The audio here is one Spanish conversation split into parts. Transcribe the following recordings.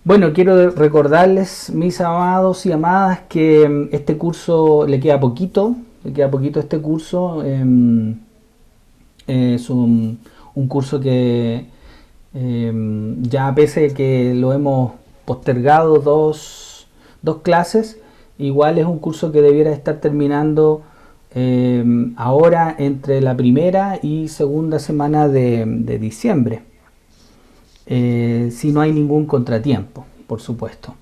Bueno, quiero recordarles, mis amados y amadas, que este curso le queda poquito este curso. Es un curso que ya pese a que lo hemos postergado dos clases, igual es un curso que debiera estar terminando ahora entre la primera y segunda semana de diciembre. Si no hay ningún contratiempo, por supuesto.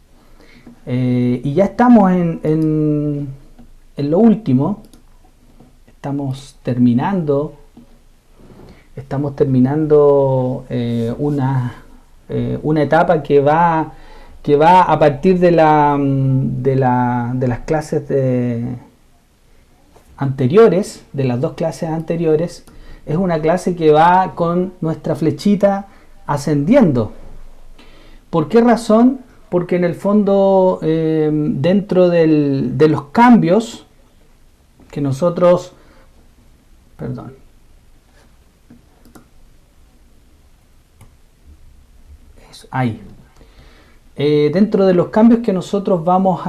Y ya estamos en lo último, estamos terminando, una etapa que va a partir de las clases anteriores, de las dos clases anteriores. Es una clase que va con nuestra flechita ascendiendo. ¿Por qué razón? Porque en el fondo, dentro de los cambios que nosotros, perdón, eso, ahí, dentro de los cambios que nosotros vamos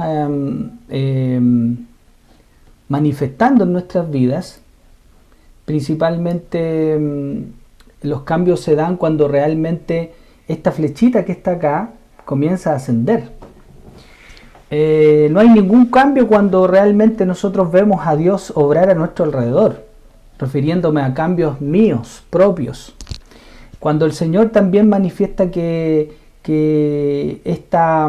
manifestando en nuestras vidas, principalmente los cambios se dan cuando realmente esta flechita que está acá comienza a ascender. No hay ningún cambio cuando realmente nosotros vemos a Dios obrar a nuestro alrededor, refiriéndome a cambios míos, propios. Cuando el Señor también manifiesta que esta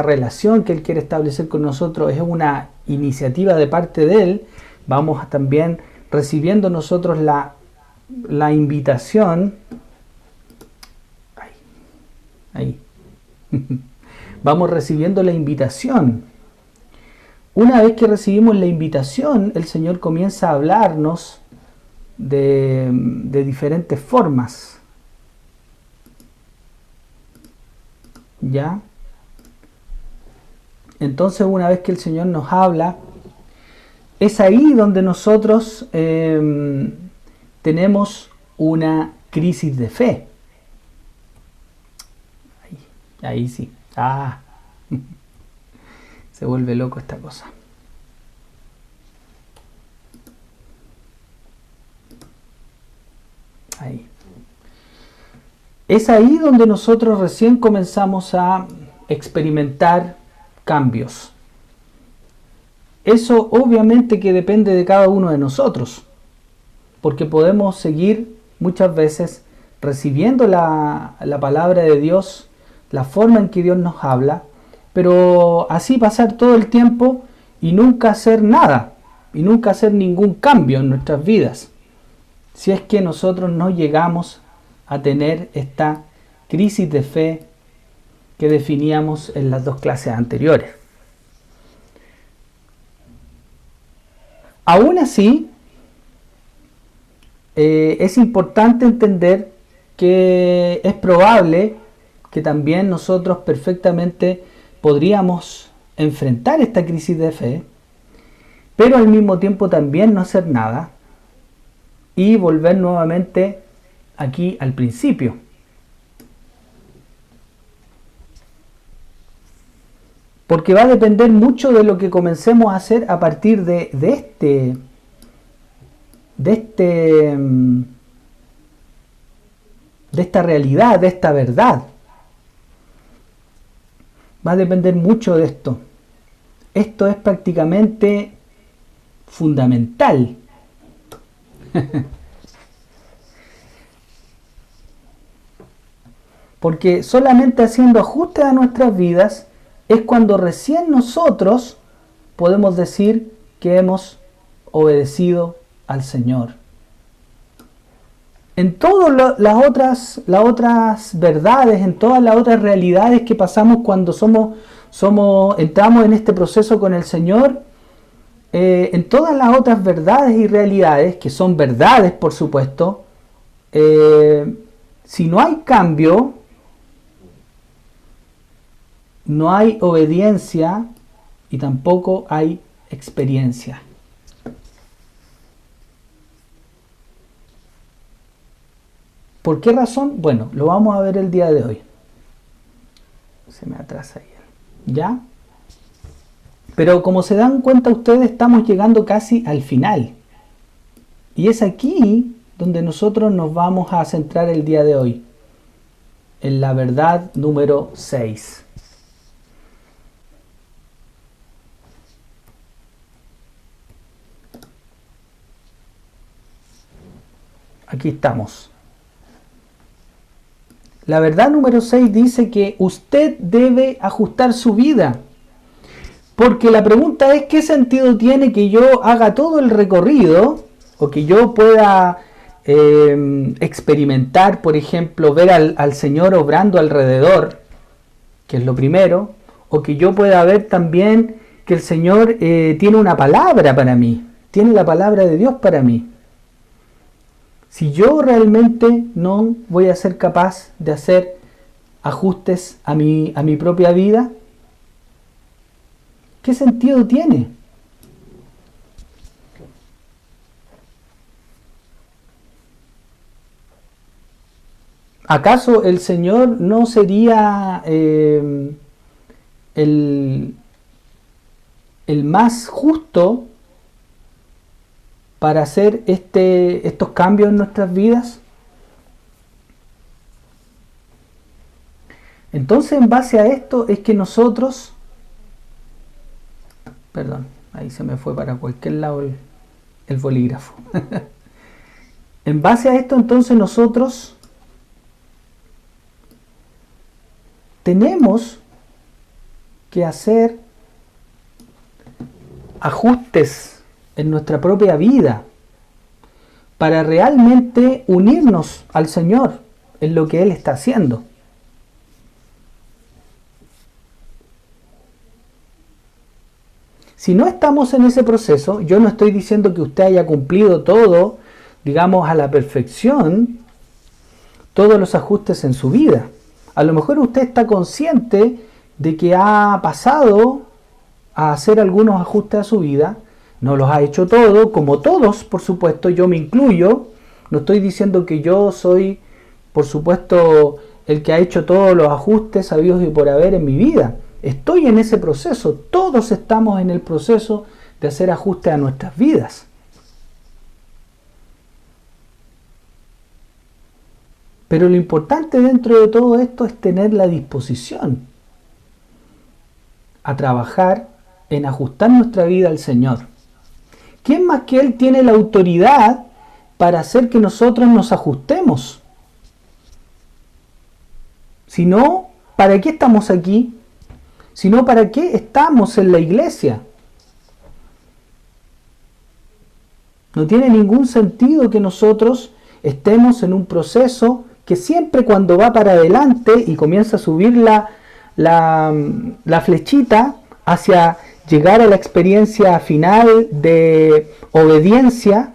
relación que Él quiere establecer con nosotros es una iniciativa de parte de Él, vamos también recibiendo nosotros la invitación. Ahí. Vamos recibiendo la invitación. Una vez que recibimos la invitación, el Señor comienza a hablarnos de diferentes formas. ¿Ya? Entonces, una vez que el Señor nos habla, es ahí donde nosotros tenemos una crisis de fe. Ahí sí. Se vuelve loco esta cosa. Ahí. Es ahí donde nosotros recién comenzamos a experimentar cambios. Eso obviamente que depende de cada uno de nosotros, porque podemos seguir muchas veces recibiendo la palabra de Dios, la forma en que Dios nos habla, pero así pasar todo el tiempo y nunca hacer nada, y nunca hacer ningún cambio en nuestras vidas, si es que nosotros no llegamos a tener esta crisis de fe que definíamos en las dos clases anteriores. Aún así, es importante entender que es probable que también nosotros perfectamente podríamos enfrentar esta crisis de fe, pero al mismo tiempo también no hacer nada y volver nuevamente aquí al principio. Porque va a depender mucho de lo que comencemos a hacer a partir de esta realidad, de esta verdad. Va a depender mucho de esto. Esto es prácticamente fundamental. Porque solamente haciendo ajustes a nuestras vidas es cuando recién nosotros podemos decir que hemos obedecido al Señor. En todas las otras verdades, en todas las otras realidades que pasamos cuando entramos en este proceso con el Señor, en todas las otras verdades y realidades, que son verdades por supuesto, si no hay cambio, no hay obediencia y tampoco hay experiencia. ¿Por qué razón? Bueno, lo vamos a ver el día de hoy. se me atrasa ahí. ¿Ya? Pero como se dan cuenta ustedes, estamos llegando casi al final. Y es aquí donde nosotros nos vamos a centrar el día de hoy, en la verdad número 6. Aquí estamos. La verdad número 6 dice que usted debe ajustar su vida. Porque la pregunta es, ¿qué sentido tiene que yo haga todo el recorrido o que yo pueda experimentar, por ejemplo, ver al Señor obrando alrededor, que es lo primero, o que yo pueda ver también que el Señor tiene una palabra para mí, tiene la palabra de Dios para mí? Si yo realmente no voy a ser capaz de hacer ajustes a mi propia vida, ¿qué sentido tiene? ¿Acaso el Señor no sería el más justo para hacer estos cambios en nuestras vidas? Entonces, en base a esto es que nosotros, perdón, ahí se me fue para cualquier lado el bolígrafo. En base a esto, entonces nosotros tenemos que hacer ajustes en nuestra propia vida para realmente unirnos al Señor en lo que Él está haciendo. Si no estamos en ese proceso, yo no estoy diciendo que usted haya cumplido todo, digamos, a la perfección, todos los ajustes en su vida. A lo mejor usted está consciente de que ha pasado a hacer algunos ajustes a su vida, no los ha hecho todos, como todos, por supuesto, yo me incluyo. No estoy diciendo que yo soy, por supuesto, el que ha hecho todos los ajustes habidos y por haber en mi vida. Estoy en ese proceso, todos estamos en el proceso de hacer ajustes a nuestras vidas. Pero lo importante dentro de todo esto es tener la disposición a trabajar en ajustar nuestra vida al Señor. ¿Quién más que Él tiene la autoridad para hacer que nosotros nos ajustemos? Si no, ¿para qué estamos aquí? Si no, ¿para qué estamos en la iglesia? No tiene ningún sentido que nosotros estemos en un proceso que siempre cuando va para adelante y comienza a subir la flechita hacia llegar a la experiencia final de obediencia,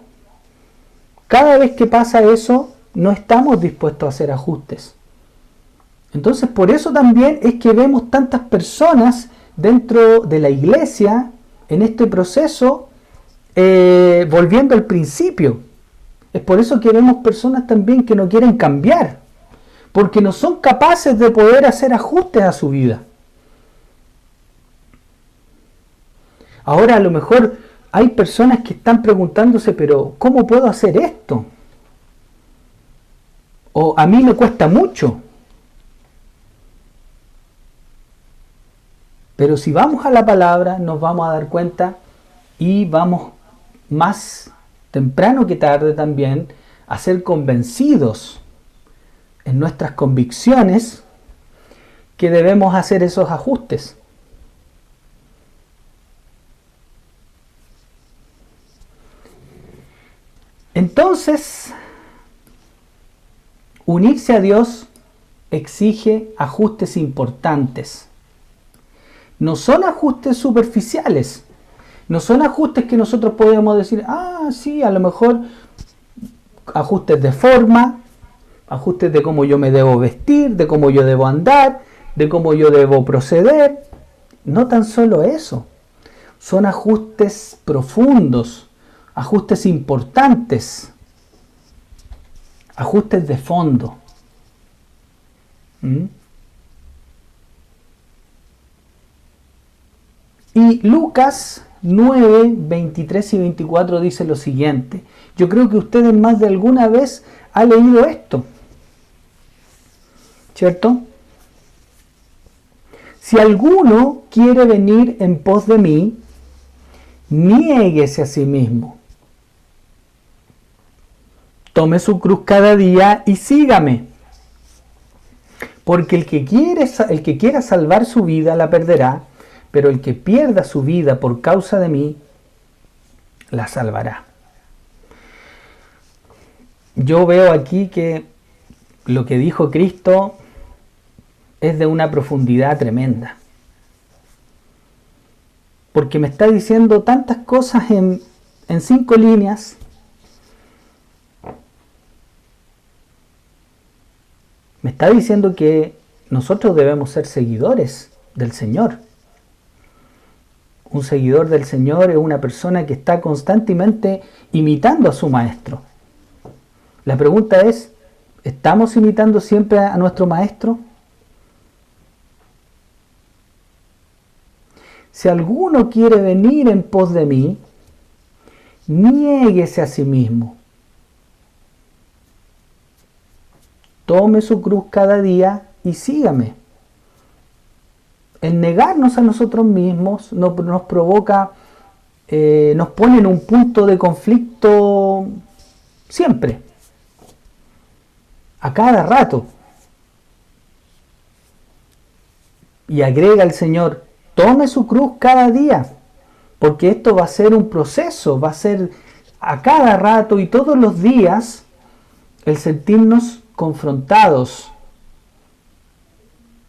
cada vez que pasa eso, no estamos dispuestos a hacer ajustes. Entonces, por eso también es que vemos tantas personas dentro de la iglesia en este proceso volviendo al principio. Es por eso que vemos personas también que no quieren cambiar, porque no son capaces de poder hacer ajustes a su vida. Ahora a lo mejor hay personas que están preguntándose, pero ¿cómo puedo hacer esto? O a mí me cuesta mucho. Pero si vamos a la palabra, nos vamos a dar cuenta y vamos más temprano que tarde también a ser convencidos en nuestras convicciones que debemos hacer esos ajustes. Entonces, unirse a Dios exige ajustes importantes. No son ajustes superficiales. No son ajustes que nosotros podemos decir, sí, a lo mejor ajustes de forma, ajustes de cómo yo me debo vestir, de cómo yo debo andar, de cómo yo debo proceder. No tan solo eso. Son ajustes profundos, ajustes importantes, ajustes de fondo. Y Lucas 9, 23 y 24 dice lo siguiente. Yo creo que ustedes más de alguna vez han leído esto, ¿cierto? Si alguno quiere venir en pos de mí, niéguese a sí mismo. Tome su cruz cada día y sígame. Porque el que quiera salvar su vida la perderá, pero el que pierda su vida por causa de mí, la salvará. Yo veo aquí que lo que dijo Cristo es de una profundidad tremenda. Porque me está diciendo tantas cosas en 5 líneas. Me está diciendo que nosotros debemos ser seguidores del Señor. Un seguidor del Señor es una persona que está constantemente imitando a su maestro. La pregunta es, ¿estamos imitando siempre a nuestro maestro? Si alguno quiere venir en pos de mí, niéguese a sí mismo. Tome su cruz cada día y sígame. El negarnos a nosotros mismos nos provoca, nos pone en un punto de conflicto siempre, a cada rato. Y agrega el Señor, tome su cruz cada día, porque esto va a ser un proceso, va a ser a cada rato y todos los días el sentirnos confrontados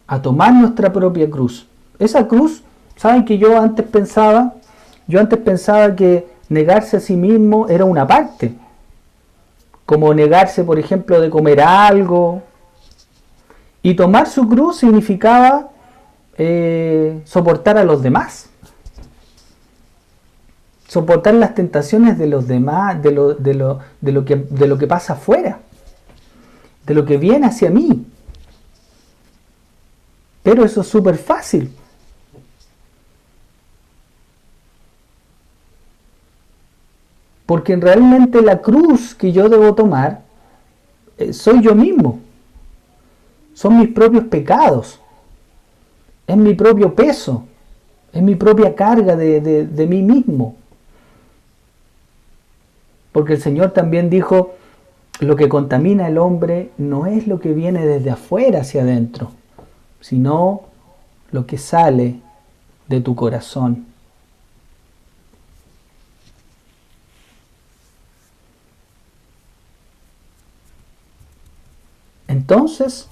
a tomar nuestra propia cruz. Esa cruz, ¿saben que yo antes pensaba que negarse a sí mismo era una parte? Como negarse, por ejemplo, de comer algo. Y tomar su cruz significaba soportar a los demás. Soportar las tentaciones de los demás, de lo que pasa afuera. De lo que viene hacia mí. Pero eso es súper fácil. Porque realmente la cruz que yo debo tomar soy yo mismo. Son mis propios pecados. Es mi propio peso. Es mi propia carga de mí mismo. Porque el Señor también dijo, lo que contamina al hombre no es lo que viene desde afuera hacia adentro, sino lo que sale de tu corazón. Entonces,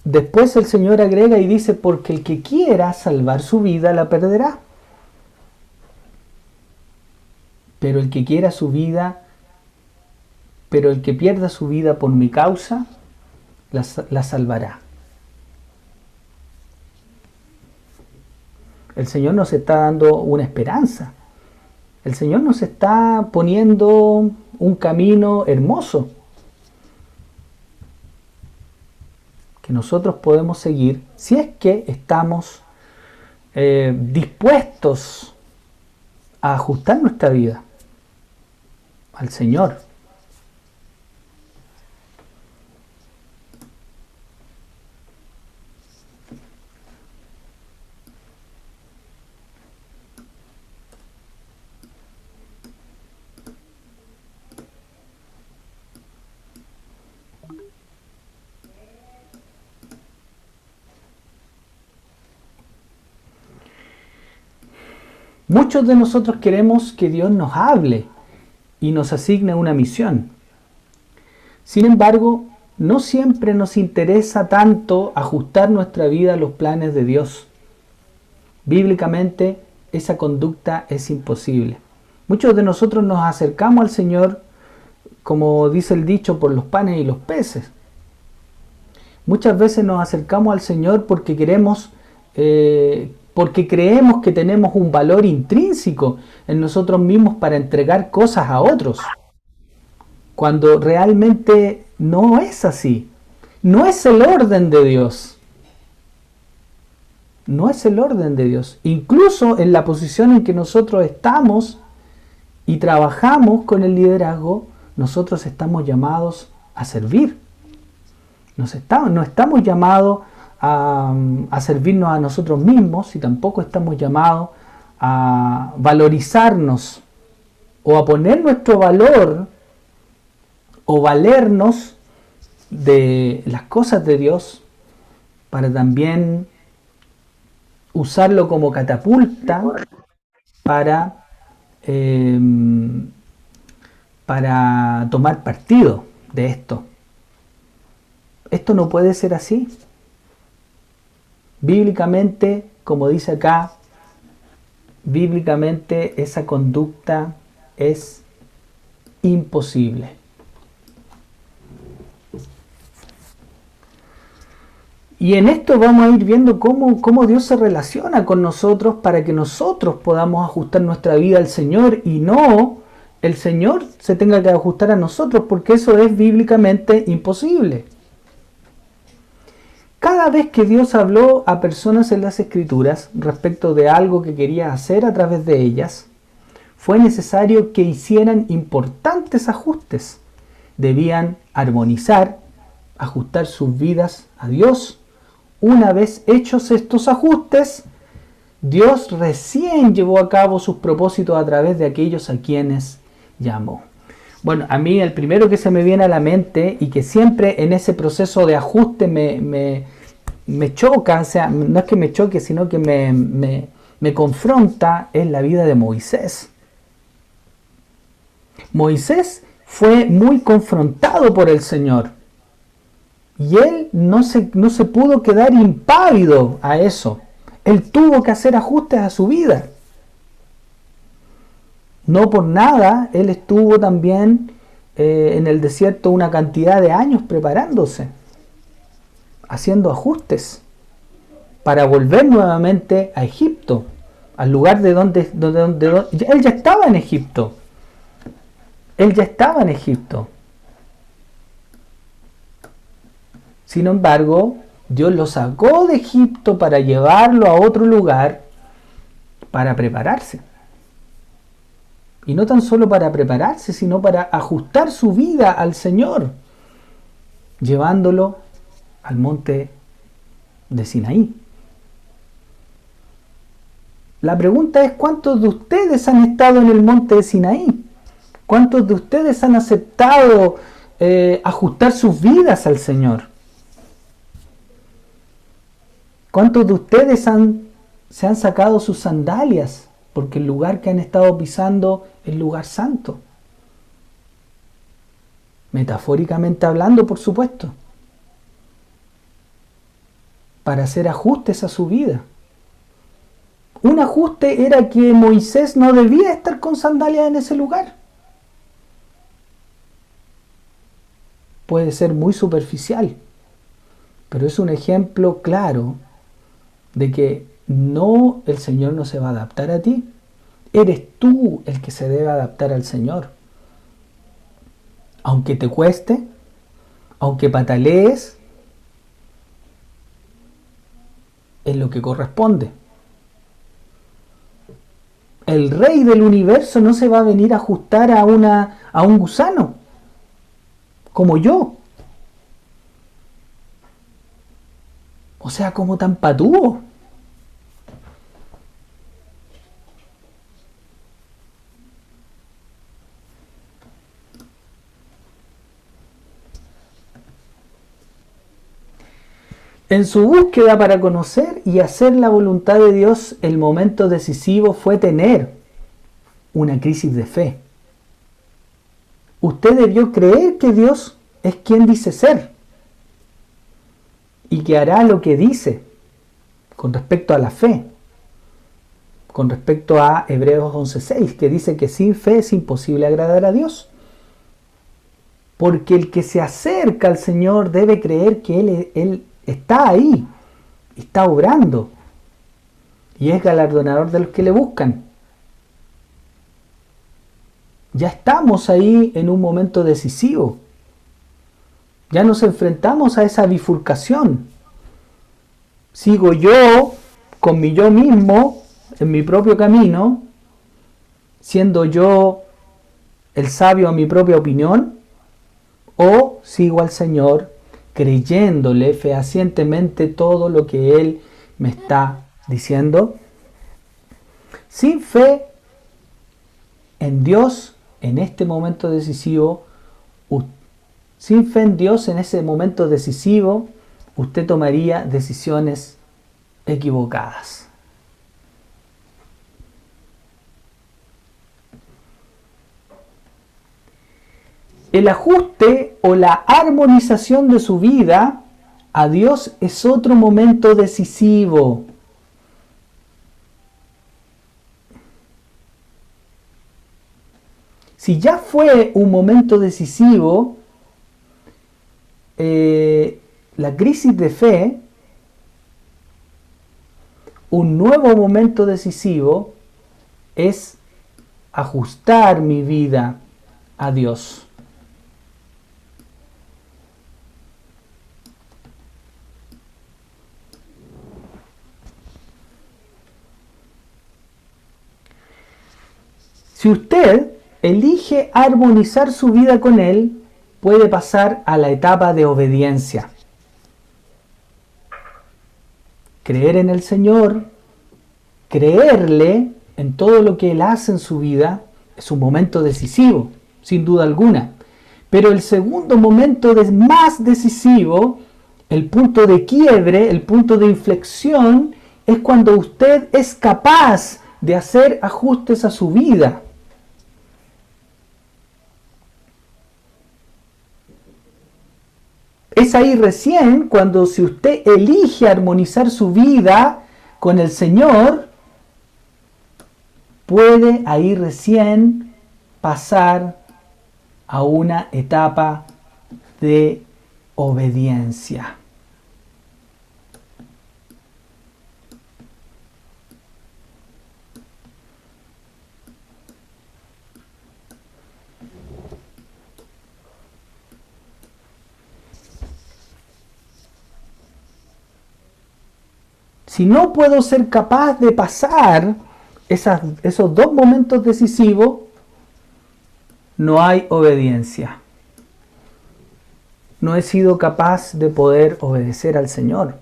después el Señor agrega y dice, porque el que quiera salvar su vida la perderá. Pero el que quiera su vida, pero el que pierda su vida por mi causa, la salvará. El Señor nos está dando una esperanza. El Señor nos está poniendo un camino hermoso que nosotros podemos seguir si es que estamos dispuestos a ajustar nuestra vida al Señor. Muchos de nosotros queremos que Dios nos hable y nos asigne una misión. Sin embargo, no siempre nos interesa tanto ajustar nuestra vida a los planes de Dios. Bíblicamente, esa conducta es imposible. Muchos de nosotros nos acercamos al Señor, como dice el dicho, por los panes y los peces. Muchas veces nos acercamos al Señor porque porque creemos que tenemos un valor intrínseco en nosotros mismos para entregar cosas a otros, cuando realmente no es así. No es el orden de Dios. No es el orden de Dios. Incluso en la posición en que nosotros estamos y trabajamos con el liderazgo, nosotros estamos llamados a servir. No estamos llamados a servirnos a nosotros mismos y tampoco estamos llamados a valorizarnos o a poner nuestro valor o valernos de las cosas de Dios para también usarlo como catapulta para tomar partido de esto. Esto no puede ser así. Bíblicamente, como dice acá, bíblicamente esa conducta es imposible. Y en esto vamos a ir viendo cómo Dios se relaciona con nosotros para que nosotros podamos ajustar nuestra vida al Señor y no el Señor se tenga que ajustar a nosotros, porque eso es bíblicamente imposible. Cada vez que Dios habló a personas en las Escrituras respecto de algo que quería hacer a través de ellas, fue necesario que hicieran importantes ajustes. Debían armonizar, ajustar sus vidas a Dios. Una vez hechos estos ajustes, Dios recién llevó a cabo sus propósitos a través de aquellos a quienes llamó. Bueno, a mí el primero que se me viene a la mente y que siempre en ese proceso de ajuste me choca, o sea, no es que me choque, sino que me confronta, es la vida de Moisés. Moisés fue muy confrontado por el Señor y él no se pudo quedar impávido a eso. Él tuvo que hacer ajustes a su vida. No por nada, él estuvo también en el desierto una cantidad de años preparándose, haciendo ajustes para volver nuevamente a Egipto, al lugar de donde él ya estaba en Egipto. Él ya estaba en Egipto. Sin embargo, Dios lo sacó de Egipto para llevarlo a otro lugar para prepararse. Y no tan solo para prepararse, sino para ajustar su vida al Señor, llevándolo al monte de Sinaí. La pregunta es: ¿cuántos de ustedes han estado en el monte de Sinaí? ¿Cuántos de ustedes han aceptado ajustar sus vidas al Señor? ¿Cuántos de ustedes se han sacado sus sandalias? Porque el lugar que han estado pisando es lugar santo. Metafóricamente hablando, por supuesto. Para hacer ajustes a su vida. Un ajuste era que Moisés no debía estar con sandalias en ese lugar. Puede ser muy superficial, pero es un ejemplo claro de que el Señor no se va a adaptar a ti. Eres tú el que se debe adaptar al Señor. Aunque te cueste, aunque patalees, es lo que corresponde. El Rey del universo no se va a venir a ajustar a un gusano, como yo. O sea, como tan patúo. En su búsqueda para conocer y hacer la voluntad de Dios, el momento decisivo fue tener una crisis de fe. Usted debió creer que Dios es quien dice ser y que hará lo que dice con respecto a la fe, con respecto a Hebreos 11:6, que dice que sin fe es imposible agradar a Dios. Porque el que se acerca al Señor debe creer que Él está ahí, está obrando y es galardonador de los que le buscan. Ya estamos ahí en un momento decisivo. Ya nos enfrentamos a esa bifurcación. ¿Sigo yo con mi yo mismo, en mi propio camino, siendo yo el sabio a mi propia opinión, o sigo al Señor creyéndole fehacientemente todo lo que Él me está diciendo. Sin fe en Dios en este momento decisivo, sin fe en Dios en ese momento decisivo, usted tomaría decisiones equivocadas. El ajuste o la armonización de su vida a Dios es otro momento decisivo. Si ya fue un momento decisivo, la crisis de fe, un nuevo momento decisivo es ajustar mi vida a Dios. Si usted elige armonizar su vida con Él, puede pasar a la etapa de obediencia. Creer en el Señor, creerle en todo lo que Él hace en su vida, es un momento decisivo, sin duda alguna. Pero el segundo momento más decisivo, el punto de quiebre, el punto de inflexión, es cuando usted es capaz de hacer ajustes a su vida. Es ahí recién cuando, si usted elige armonizar su vida con el Señor, puede ahí recién pasar a una etapa de obediencia. Si no puedo ser capaz de pasar esos dos momentos decisivos, no hay obediencia. No he sido capaz de poder obedecer al Señor.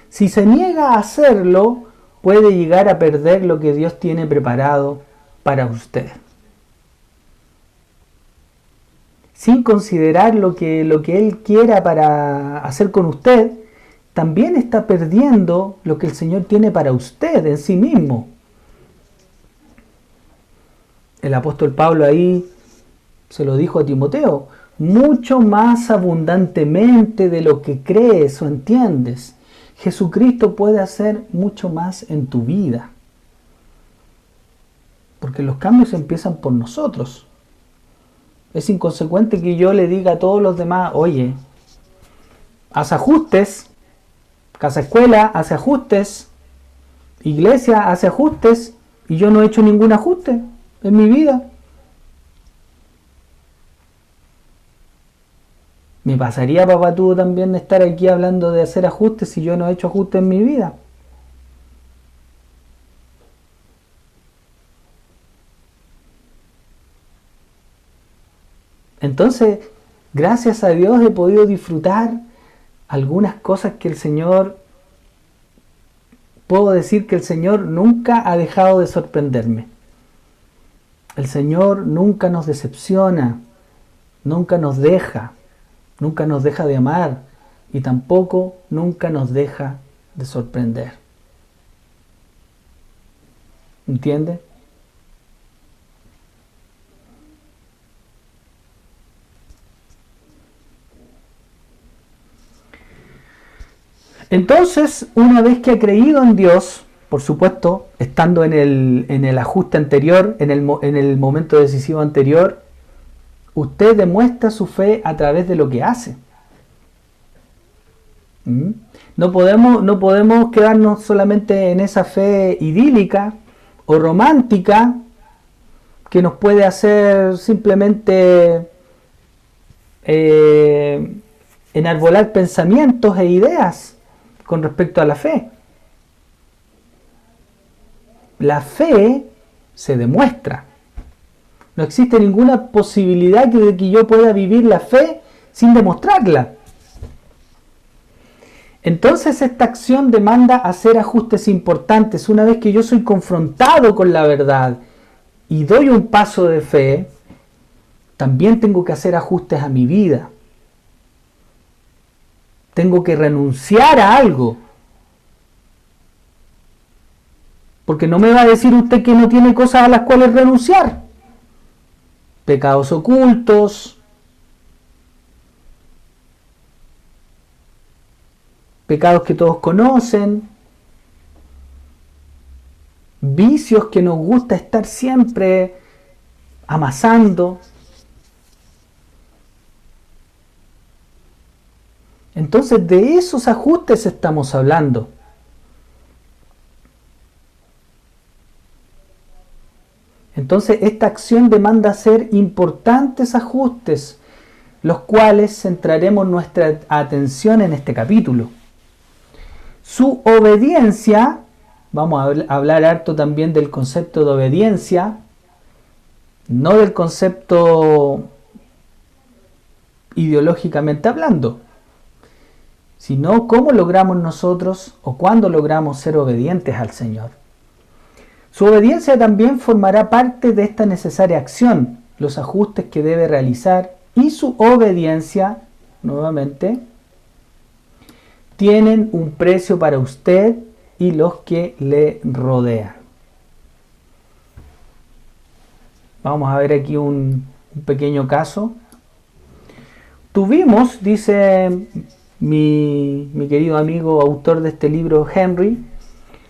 Si se niega a hacerlo, puede llegar a perder lo que Dios tiene preparado para usted. Sin considerar lo que Él quiera para hacer con usted, también está perdiendo lo que el Señor tiene para usted en sí mismo. El apóstol Pablo ahí se lo dijo a Timoteo: mucho más abundantemente de lo que crees o entiendes, Jesucristo puede hacer mucho más en tu vida. Porque los cambios empiezan por nosotros. Es inconsecuente que yo le diga a todos los demás: oye, haz ajustes, casa escuela, hace ajustes, iglesia, hace ajustes, y yo no he hecho ningún ajuste en mi vida. ¿Me pasaría, papá, tú también estar aquí hablando de hacer ajustes si yo no he hecho ajustes en mi vida? Entonces, gracias a Dios he podido disfrutar algunas cosas que el Señor, puedo decir que el Señor nunca ha dejado de sorprenderme. El Señor nunca nos decepciona, nunca nos deja de amar, y tampoco nunca nos deja de sorprender. ¿Entiende? Entonces, una vez que ha creído en Dios, por supuesto, estando en el ajuste anterior, en el momento decisivo anterior, usted demuestra su fe a través de lo que hace. No podemos quedarnos solamente en esa fe idílica o romántica que nos puede hacer simplemente enarbolar pensamientos e ideas con respecto a la fe. La fe se demuestra. No existe ninguna posibilidad de que yo pueda vivir la fe sin demostrarla. Entonces esta acción demanda hacer ajustes importantes. Una vez que yo soy confrontado con la verdad y doy un paso de fe, también tengo que hacer ajustes a mi vida. Tengo que renunciar a algo. Porque no me va a decir usted que no tiene cosas a las cuales renunciar. Pecados ocultos, pecados que todos conocen, vicios que nos gusta estar siempre amasando. Entonces de esos ajustes estamos hablando. Entonces esta acción demanda hacer importantes ajustes, los cuales centraremos nuestra atención en este capítulo. Su obediencia, vamos a hablar harto también del concepto de obediencia, no del concepto ideológicamente hablando, sino cómo logramos nosotros o cuándo logramos ser obedientes al Señor. Su obediencia también formará parte de esta necesaria acción, los ajustes que debe realizar, y su obediencia, nuevamente, tienen un precio para usted y los que le rodean. Vamos a ver aquí un pequeño caso. Tuvimos, dice mi querido amigo autor de este libro, Henry,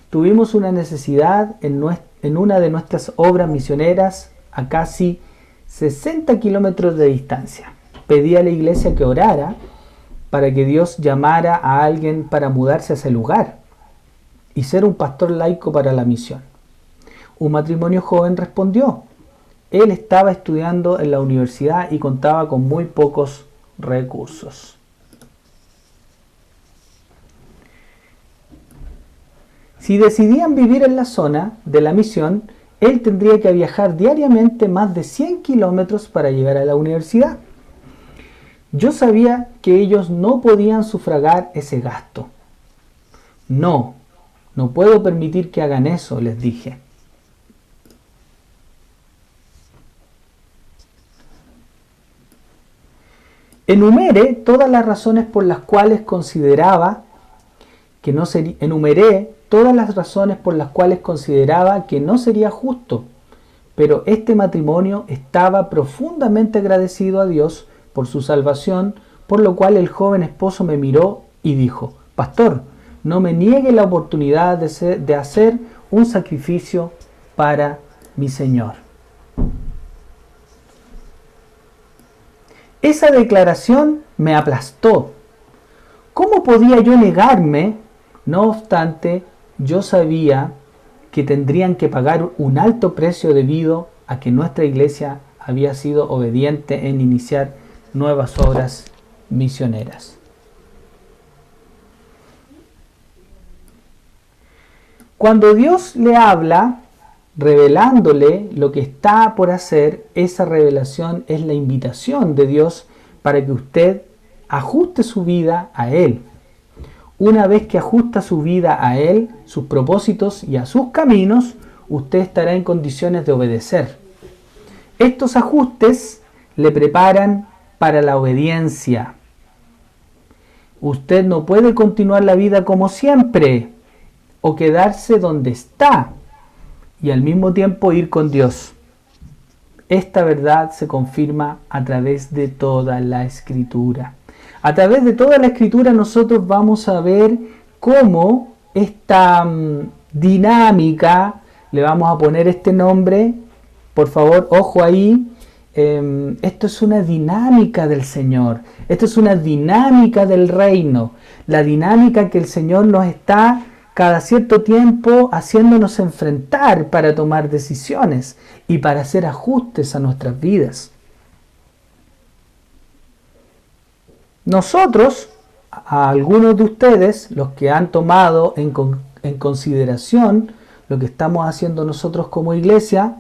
tuvimos una necesidad en una de nuestras obras misioneras a casi 60 kilómetros de distancia. Pedí a la iglesia que orara para que Dios llamara a alguien para mudarse a ese lugar y ser un pastor laico para la misión. Un matrimonio joven respondió. Él estaba estudiando en la universidad y contaba con muy pocos recursos. Si decidían vivir en la zona de la misión, él tendría que viajar diariamente más de 100 kilómetros para llegar a la universidad. Yo sabía que ellos no podían sufragar ese gasto. No puedo permitir que hagan eso, les dije. Enumeré todas las razones por las cuales consideraba que no sería justo, pero este matrimonio estaba profundamente agradecido a Dios por su salvación, por lo cual el joven esposo me miró y dijo: Pastor, no me niegue la oportunidad de hacer un sacrificio para mi Señor. Esa declaración me aplastó. ¿Cómo podía yo negarme? No obstante, yo sabía que tendrían que pagar un alto precio debido a que nuestra iglesia había sido obediente en iniciar nuevas obras misioneras. Cuando Dios le habla, revelándole lo que está por hacer, esa revelación es la invitación de Dios para que usted ajuste su vida a Él. Una vez que ajusta su vida a Él, sus propósitos y a sus caminos, usted estará en condiciones de obedecer. Estos ajustes le preparan para la obediencia. Usted no puede continuar la vida como siempre o quedarse donde está y al mismo tiempo ir con Dios. Esta verdad se confirma a través de toda la Escritura. A través de toda la Escritura nosotros vamos a ver cómo esta dinámica, le vamos a poner este nombre, por favor, ojo ahí, esto es una dinámica del Señor, esto es una dinámica del reino, la dinámica que el Señor nos está cada cierto tiempo haciéndonos enfrentar para tomar decisiones y para hacer ajustes a nuestras vidas. Nosotros, a algunos de ustedes, los que han tomado en consideración lo que estamos haciendo nosotros como iglesia,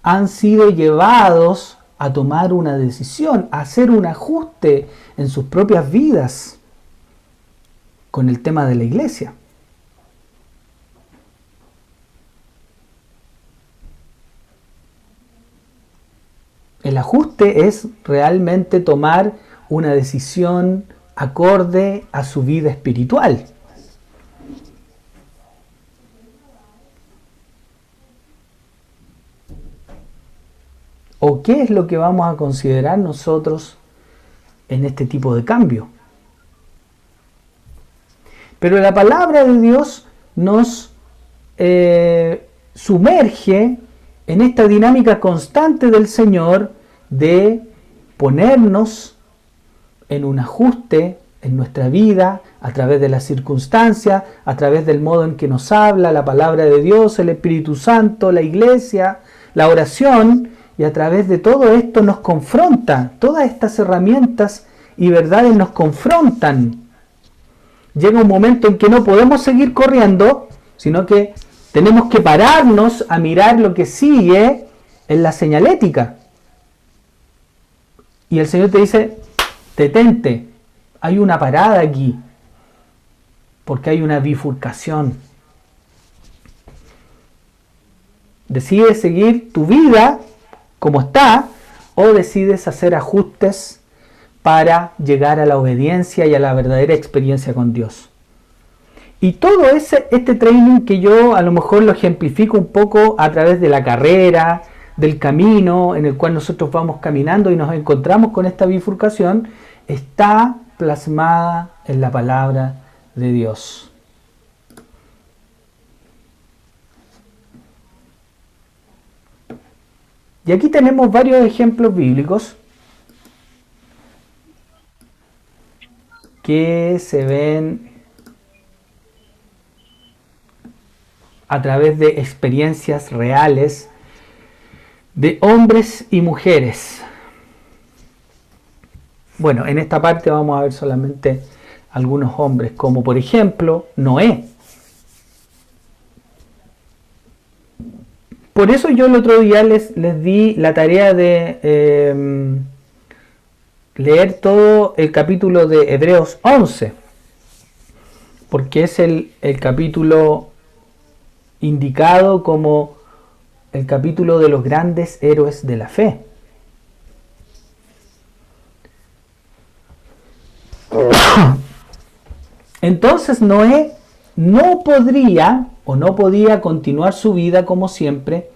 han sido llevados a tomar una decisión, a hacer un ajuste en sus propias vidas con el tema de la iglesia. El ajuste es realmente tomar una decisión acorde a su vida espiritual. ¿O qué es lo que vamos a considerar nosotros en este tipo de cambio? Pero la palabra de Dios nos sumerge en esta dinámica constante del Señor de ponernos en un ajuste en nuestra vida a través de las circunstancias, a través del modo en que nos habla la palabra de Dios, el Espíritu Santo, la iglesia, la oración, y a través de todo esto nos confronta. Todas estas herramientas y verdades nos confrontan. Llega un momento en que no podemos seguir corriendo, sino que tenemos que pararnos a mirar lo que sigue en la señalética. Y el Señor te dice, detente, hay una parada aquí, porque hay una bifurcación. Decides seguir tu vida como está, o decides hacer ajustes para llegar a la obediencia y a la verdadera experiencia con Dios. Y todo este training que yo a lo mejor lo ejemplifico un poco a través de la carrera, del camino en el cual nosotros vamos caminando y nos encontramos con esta bifurcación, está plasmada en la palabra de Dios. Y aquí tenemos varios ejemplos bíblicos que se ven a través de experiencias reales de hombres y mujeres. Bueno, en esta parte vamos a ver solamente algunos hombres, como por ejemplo Noé. Por eso yo el otro día les di la tarea de leer todo el capítulo de Hebreos 11, porque es el capítulo indicado como el capítulo de los grandes héroes de la fe. Entonces Noé no podría o no podía continuar su vida como siempre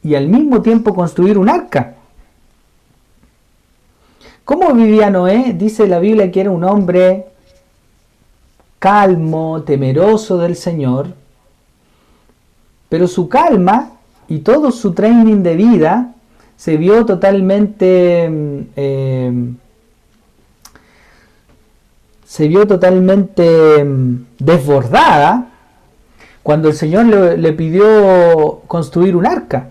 y al mismo tiempo construir un arca. ¿Cómo vivía Noé? Dice la Biblia que era un hombre calmo, temeroso del Señor, pero su calma y todo su training de vida se vio totalmente desbordada cuando el Señor le pidió construir un arca.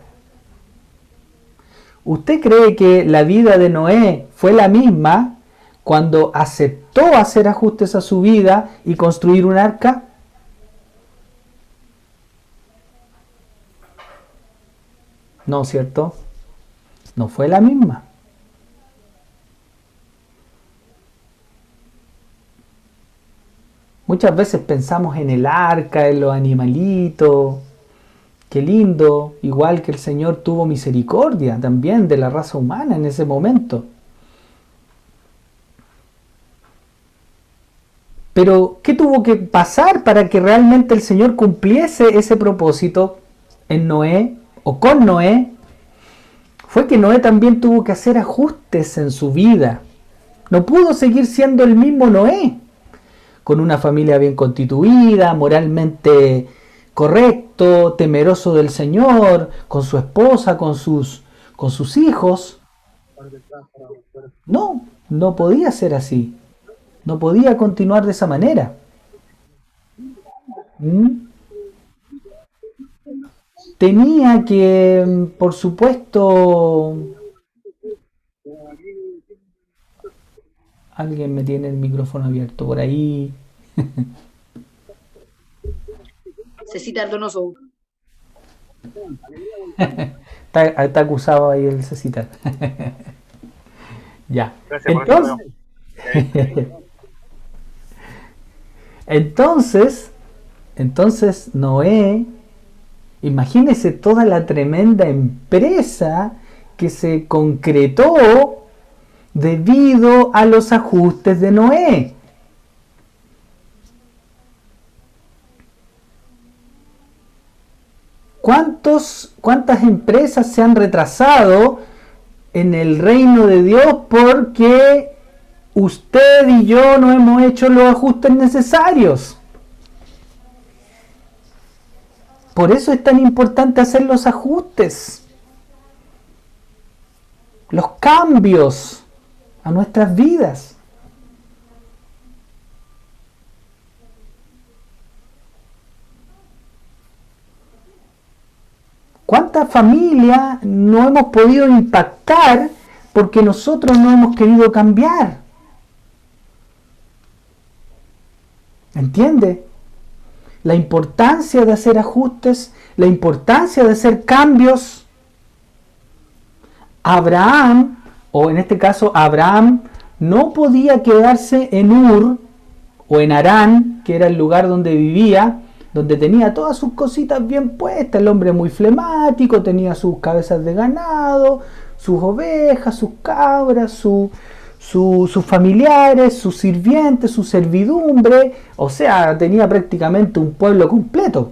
¿Usted cree que la vida de Noé fue la misma cuando aceptó hacer ajustes a su vida y construir un arca? No, ¿cierto? No fue la misma. Muchas veces pensamos en el arca, en los animalitos. Qué lindo, igual que el Señor tuvo misericordia también de la raza humana en ese momento. Pero, ¿qué tuvo que pasar para que realmente el Señor cumpliese ese propósito en Noé o con Noé? Fue que Noé también tuvo que hacer ajustes en su vida. No pudo seguir siendo el mismo Noé, con una familia bien constituida, moralmente correcto, temeroso del Señor, con su esposa, con sus hijos. No, no podía ser así. No podía continuar de esa manera. ¿Mm? Tenía que, por supuesto, Alguien me tiene el micrófono abierto por ahí. Cecita Donoso. Está acusado ahí el Cecitar. Ya. Gracias por eso, Entonces, amigo. Eh, entonces, entonces Noé, imagínese toda la tremenda empresa que se concretó debido a los ajustes de Noé. ¿Cuántas empresas se han retrasado en el reino de Dios porque usted y yo no hemos hecho los ajustes necesarios? Por eso es tan importante hacer los ajustes, los cambios a nuestras vidas. ¿Cuántas familias no hemos podido impactar porque nosotros no hemos querido cambiar? ¿Entiende? La importancia de hacer ajustes, la importancia de hacer cambios. Abraham, o en este caso Abraham, no podía quedarse en Ur o en Harán, que era el lugar donde vivía, donde tenía todas sus cositas bien puestas. El hombre muy flemático, tenía sus cabezas de ganado, sus ovejas, sus cabras, sus familiares, sus sirvientes, su servidumbre. O sea, tenía prácticamente un pueblo completo.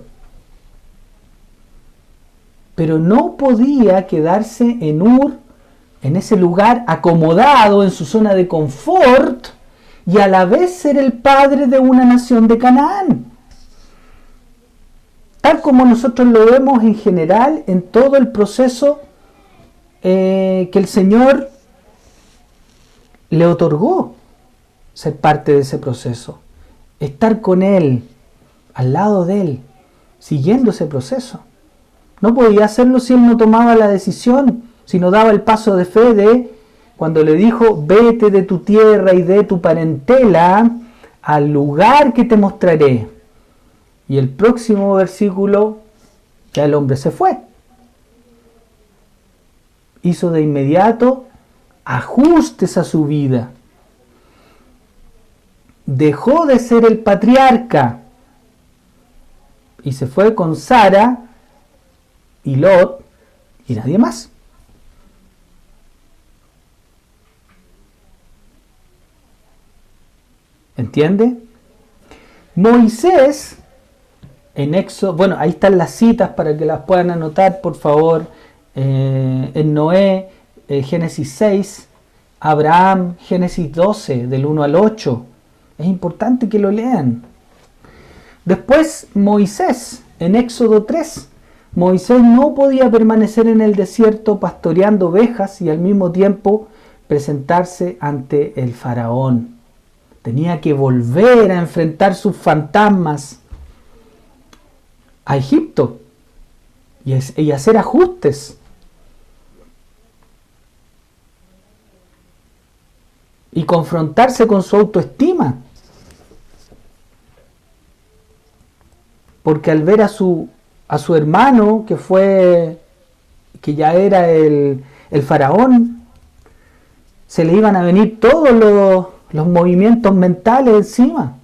Pero no podía quedarse en Ur, en ese lugar acomodado, en su zona de confort, y a la vez ser el padre de una nación de Canaán. Tal como nosotros lo vemos en general en todo el proceso que el Señor le otorgó ser parte de ese proceso. Estar con Él, al lado de Él, siguiendo ese proceso. No podía hacerlo si Él no tomaba la decisión, si no daba el paso de fe de cuando le dijo, vete de tu tierra y de tu parentela al lugar que te mostraré. Y el próximo versículo, ya el hombre se fue. Hizo de inmediato ajustes a su vida. Dejó de ser el patriarca y se fue con Sara y Lot y nadie más. ¿Entiende? Moisés, en Éxodo, bueno, ahí están las citas para que las puedan anotar, por favor. En Noé, Génesis 6, Abraham, Génesis 12, del 1 al 8. Es importante que lo lean. Después, Moisés, en Éxodo 3. Moisés no podía permanecer en el desierto pastoreando ovejas y al mismo tiempo presentarse ante el faraón. Tenía que volver a enfrentar sus fantasmas a Egipto y hacer ajustes. Y confrontarse con su autoestima. Porque al ver a su hermano, que ya era el faraón, se le iban a venir todos los movimientos mentales encima.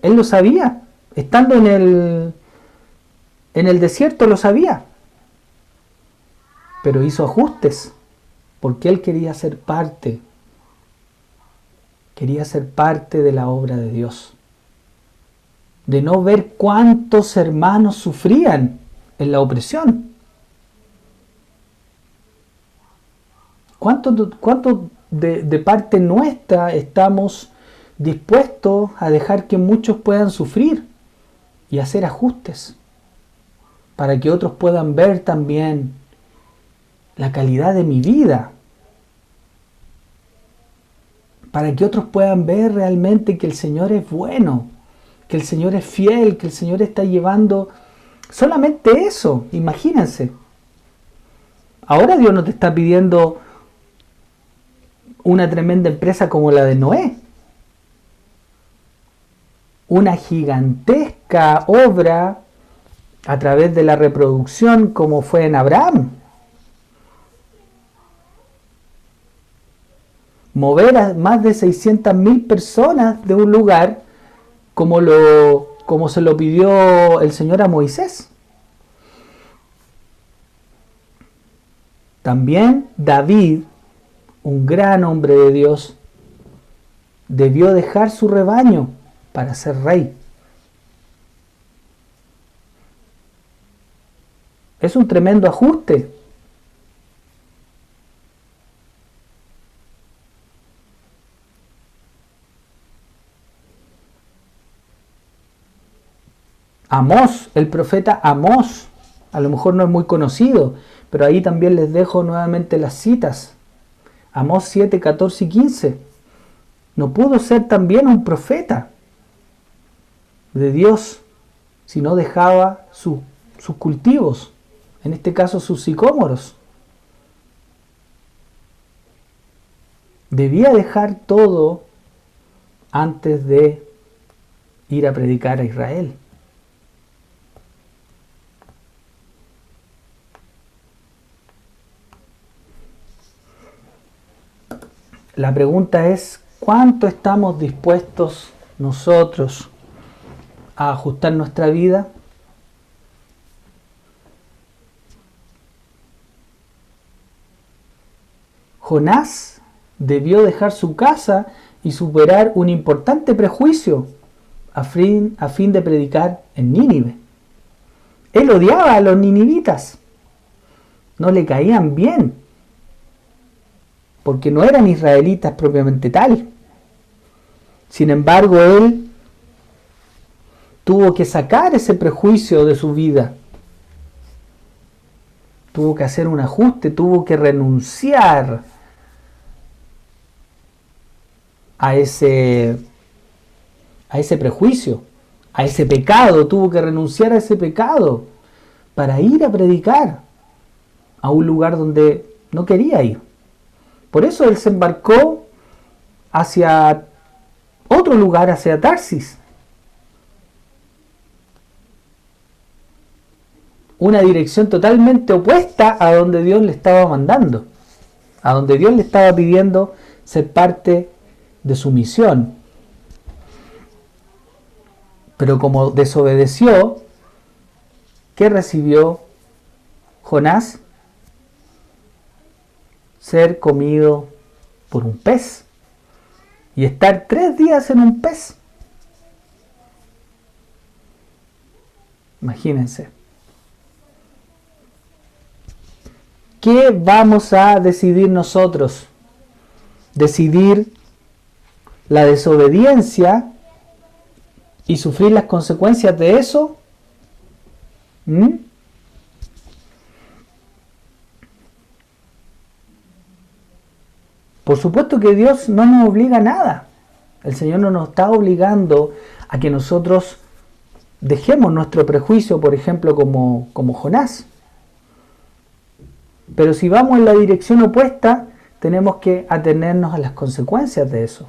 Él lo sabía, estando en el desierto lo sabía, pero hizo ajustes, porque él quería ser parte de la obra de Dios, de no ver cuántos hermanos sufrían en la opresión. ¿Cuánto de parte nuestra estamos dispuestos a dejar que muchos puedan sufrir y hacer ajustes para que otros puedan ver también la calidad de mi vida? Para que otros puedan ver realmente que el Señor es bueno, que el Señor es fiel, que el Señor está llevando solamente eso. Imagínense. Ahora Dios no te está pidiendo una tremenda empresa como la de Noé. Una gigantesca obra a través de la reproducción como fue en Abraham. Mover a más de 600.000 personas de un lugar como se lo pidió el Señor a Moisés. También David, un gran hombre de Dios, debió dejar su rebaño para ser rey. Es un tremendo ajuste. Amós, el profeta Amós, a lo mejor no es muy conocido, pero ahí también les dejo nuevamente las citas. Amós 7, 14 y 15. No pudo ser también un profeta de Dios si no dejaba sus cultivos, en este caso sus sicómoros. Debía dejar todo antes de ir a predicar a Israel. La pregunta es, ¿cuánto estamos dispuestos nosotros a ajustar nuestra vida? Jonás debió dejar su casa y superar un importante prejuicio a fin de predicar en Nínive. Él odiaba a los ninivitas, no le caían bien, porque no eran israelitas propiamente tal. Sin embargo, él tuvo que sacar ese prejuicio de su vida. Tuvo que hacer un ajuste, tuvo que renunciar a ese prejuicio, a ese pecado. Tuvo que renunciar a ese pecado para ir a predicar a un lugar donde no quería ir. Por eso él se embarcó hacia otro lugar, hacia Tarsis. Una dirección totalmente opuesta a donde Dios le estaba mandando, a donde Dios le estaba pidiendo ser parte de su misión. Pero como desobedeció, ¿qué recibió Jonás? Ser comido por un pez y estar 3 días en un pez. Imagínense. ¿Qué vamos a decidir nosotros? ¿Decidir la desobediencia y sufrir las consecuencias de eso? Por supuesto que Dios no nos obliga a nada. El Señor no nos está obligando a que nosotros dejemos nuestro prejuicio, por ejemplo, como Jonás. Pero si vamos en la dirección opuesta, tenemos que atenernos a las consecuencias de eso.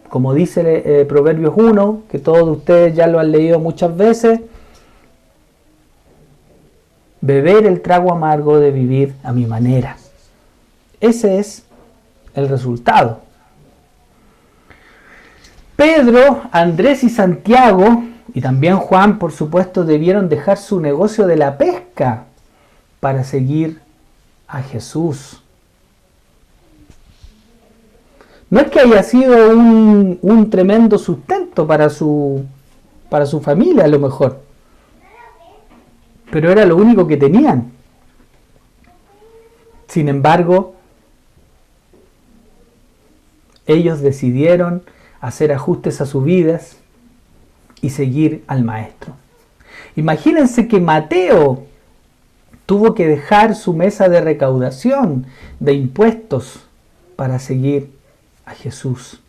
Como dice Proverbios 1, que todos ustedes ya lo han leído muchas veces, beber el trago amargo de vivir a mi manera. Ese es el resultado. Pedro, Andrés y Santiago, y también Juan, por supuesto, debieron dejar su negocio de la pesca para seguir a Jesús. No es que haya sido un tremendo sustento para su familia, a lo mejor, pero era lo único que tenían. Sin embargo, ellos decidieron hacer ajustes a sus vidas y seguir al Maestro. Imagínense que Mateo tuvo que dejar su mesa de recaudación de impuestos para seguir a Jesús.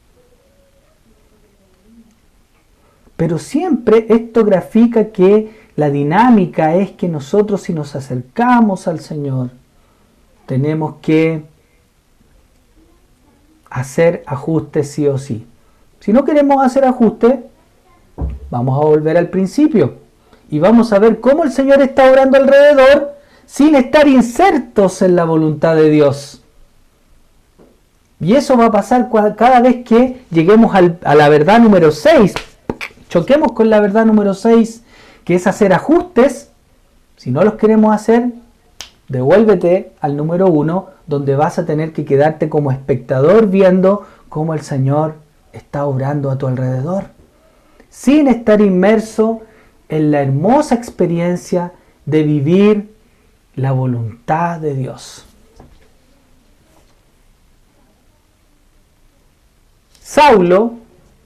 Pero siempre esto grafica que la dinámica es que nosotros, si nos acercamos al Señor, tenemos que hacer ajustes sí o sí. Si no queremos hacer ajustes, vamos a volver al principio y vamos a ver cómo el Señor está obrando alrededor sin estar insertos en la voluntad de Dios. Y eso va a pasar cada vez que lleguemos a la verdad número 6. Choquemos con la verdad número 6, que es hacer ajustes. Si no los queremos hacer, devuélvete al número 1, donde vas a tener que quedarte como espectador viendo cómo el Señor está obrando a tu alrededor, sin estar inmerso en la hermosa experiencia de vivir la voluntad de Dios. Saulo,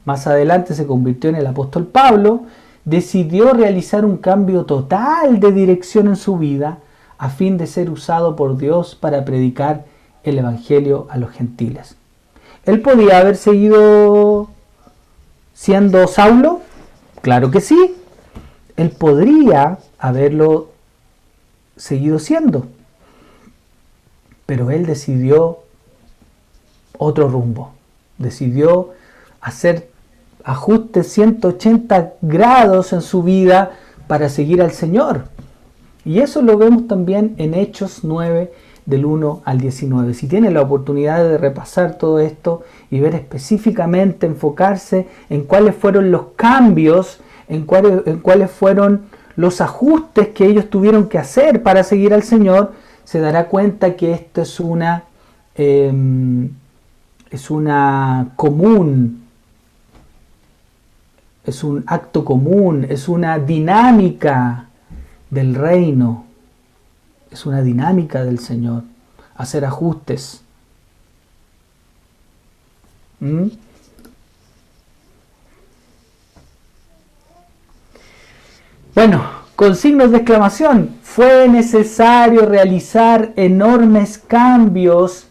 más adelante se convirtió en el apóstol Pablo, decidió realizar un cambio total de dirección en su vida a fin de ser usado por Dios para predicar el evangelio a los gentiles. ¿Él podía haber seguido siendo Saulo? Claro que sí. Él podría haberlo seguido siendo. Pero él decidió otro rumbo. Decidió hacer ajustes 180 grados en su vida para seguir al Señor. Y eso lo vemos también en Hechos 9, del 1 al 19. Si tienen la oportunidad de repasar todo esto y ver específicamente, enfocarse en cuáles fueron los cambios, en cuáles fueron los ajustes que ellos tuvieron que hacer para seguir al Señor, se dará cuenta que esto es un acto común, es una dinámica del reino, es una dinámica del Señor, hacer ajustes. Bueno, con signos de exclamación, fue necesario realizar enormes cambios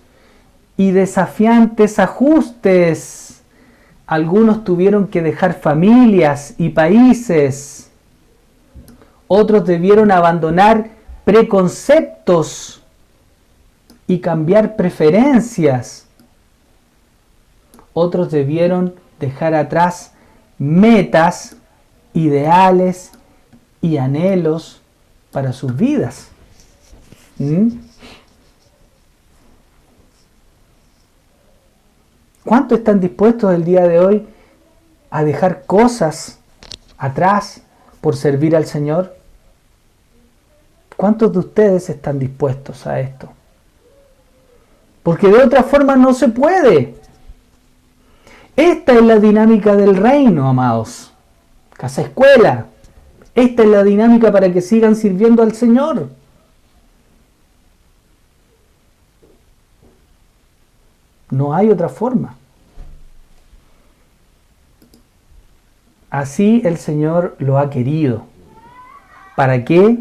y desafiantes ajustes. Algunos tuvieron que dejar familias y países. Otros debieron abandonar preconceptos y cambiar preferencias. Otros debieron dejar atrás metas, ideales y anhelos para sus vidas. ¿Cuántos están dispuestos el día de hoy a dejar cosas atrás por servir al Señor? ¿Cuántos de ustedes están dispuestos a esto? Porque de otra forma no se puede. Esta es la dinámica del reino, amados. Casa escuela. Esta es la dinámica para que sigan sirviendo al Señor. No hay otra forma. Así el Señor lo ha querido. ¿Para qué?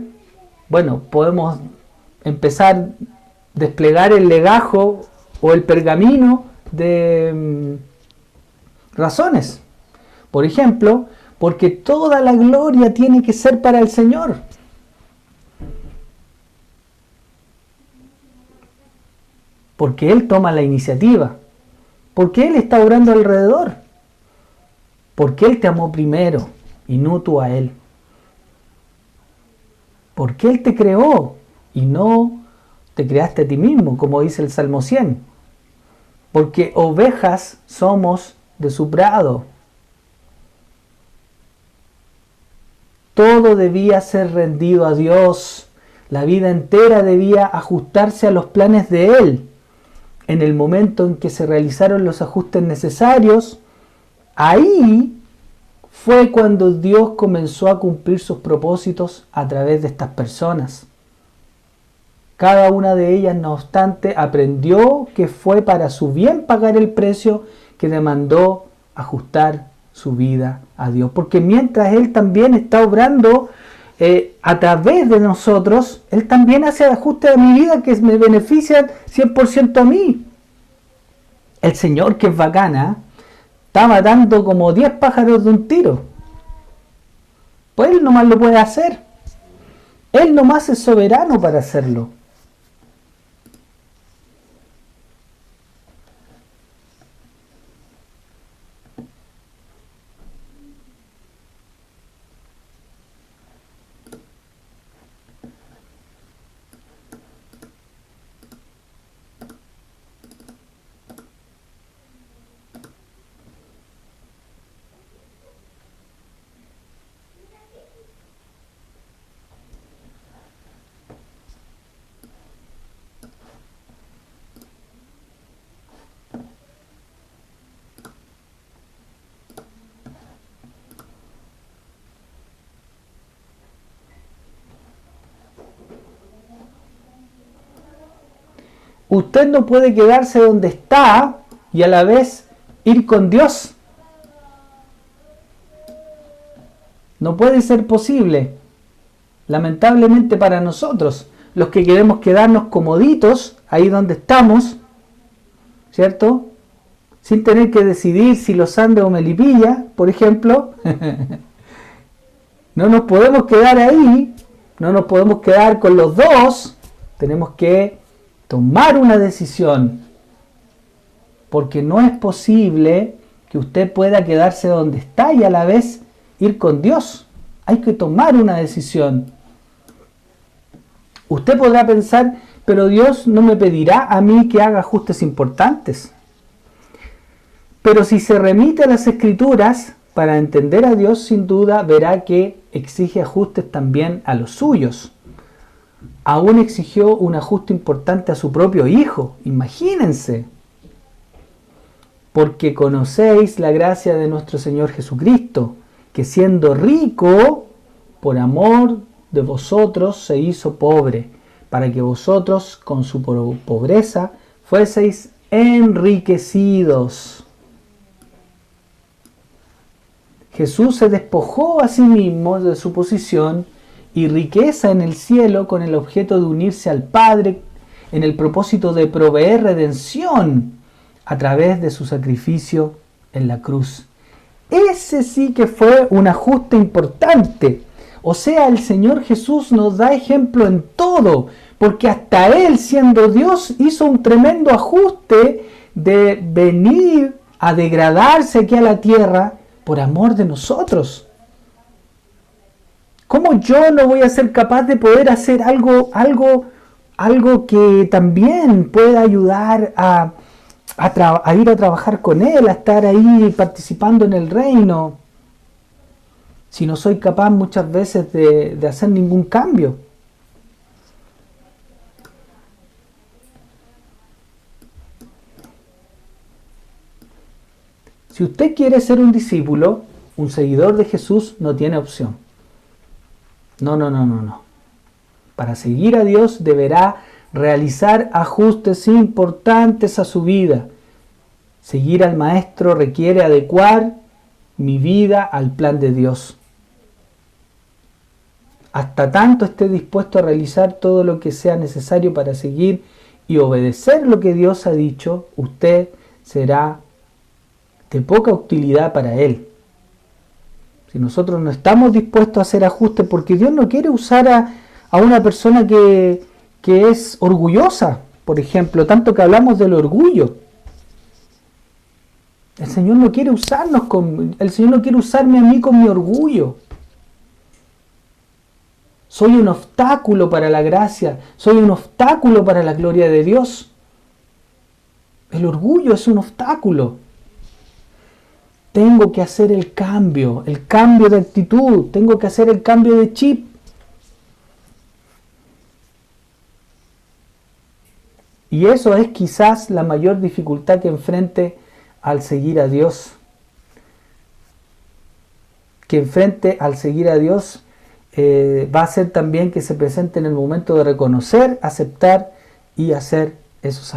Bueno, podemos empezar a desplegar el legajo o el pergamino de razones. Por ejemplo, porque toda la gloria tiene que ser para el Señor. Porque Él toma la iniciativa. Porque Él está obrando alrededor. Porque Él te amó primero y no tú a Él. Porque Él te creó y no te creaste a ti mismo, como dice el Salmo 100. Porque ovejas somos de su prado. Todo debía ser rendido a Dios. La vida entera debía ajustarse a los planes de Él. En el momento en que se realizaron los ajustes necesarios, ahí fue cuando Dios comenzó a cumplir sus propósitos a través de estas personas. Cada una de ellas, no obstante, aprendió que fue para su bien pagar el precio que demandó ajustar su vida a Dios. Porque mientras Él también está obrando a través de nosotros, Él también hace ajustes a mi vida que me benefician 100% a mí. El Señor, que es bacana, está matando como 10 pájaros de un tiro. Pues Él nomás lo puede hacer. Él nomás es soberano para hacerlo. Usted no puede quedarse donde está y a la vez ir con Dios. No puede ser posible. Lamentablemente para nosotros, los que queremos quedarnos comoditos ahí donde estamos, ¿cierto? Sin tener que decidir si Los Andes o Melipilla, por ejemplo. No nos podemos quedar ahí, no nos podemos quedar con los dos. Tenemos que tomar una decisión, porque no es posible que usted pueda quedarse donde está y a la vez ir con Dios. Hay que tomar una decisión. Usted podrá pensar, pero Dios no me pedirá a mí que haga ajustes importantes. Pero si se remite a las Escrituras, para entender a Dios, sin duda verá que exige ajustes también a los suyos. Aún exigió un ajuste importante a su propio Hijo. Imagínense. Porque conocéis la gracia de nuestro Señor Jesucristo, que siendo rico, por amor de vosotros se hizo pobre, para que vosotros con su pobreza fueseis enriquecidos. Jesús se despojó a sí mismo de su posición y riqueza en el cielo con el objeto de unirse al Padre en el propósito de proveer redención a través de su sacrificio en la cruz. Ese sí que fue un ajuste importante. O sea, el Señor Jesús nos da ejemplo en todo, porque hasta Él, siendo Dios, hizo un tremendo ajuste de venir a degradarse aquí a la tierra por amor de nosotros. ¿Cómo yo no voy a ser capaz de poder hacer algo que también pueda ayudar a ir a trabajar con Él, a estar ahí participando en el reino, si no soy capaz muchas veces de hacer ningún cambio? Si usted quiere ser un discípulo, un seguidor de Jesús, no tiene opción. No. Para seguir a Dios deberá realizar ajustes importantes a su vida. Seguir al Maestro requiere adecuar mi vida al plan de Dios. Hasta tanto esté dispuesto a realizar todo lo que sea necesario para seguir y obedecer lo que Dios ha dicho, usted será de poca utilidad para Él. Si nosotros no estamos dispuestos a hacer ajustes, porque Dios no quiere usar a una persona que es orgullosa, por ejemplo, tanto que hablamos del orgullo. El Señor no quiere el Señor no quiere usarme a mí con mi orgullo. Soy un obstáculo para la gracia, soy un obstáculo para la gloria de Dios. El orgullo es un obstáculo. Tengo que hacer el cambio de actitud, tengo que hacer el cambio de chip. Y eso es quizás la mayor dificultad que enfrente al seguir a Dios. Que enfrente al seguir a Dios va a ser también que se presente en el momento de reconocer, aceptar y hacer esos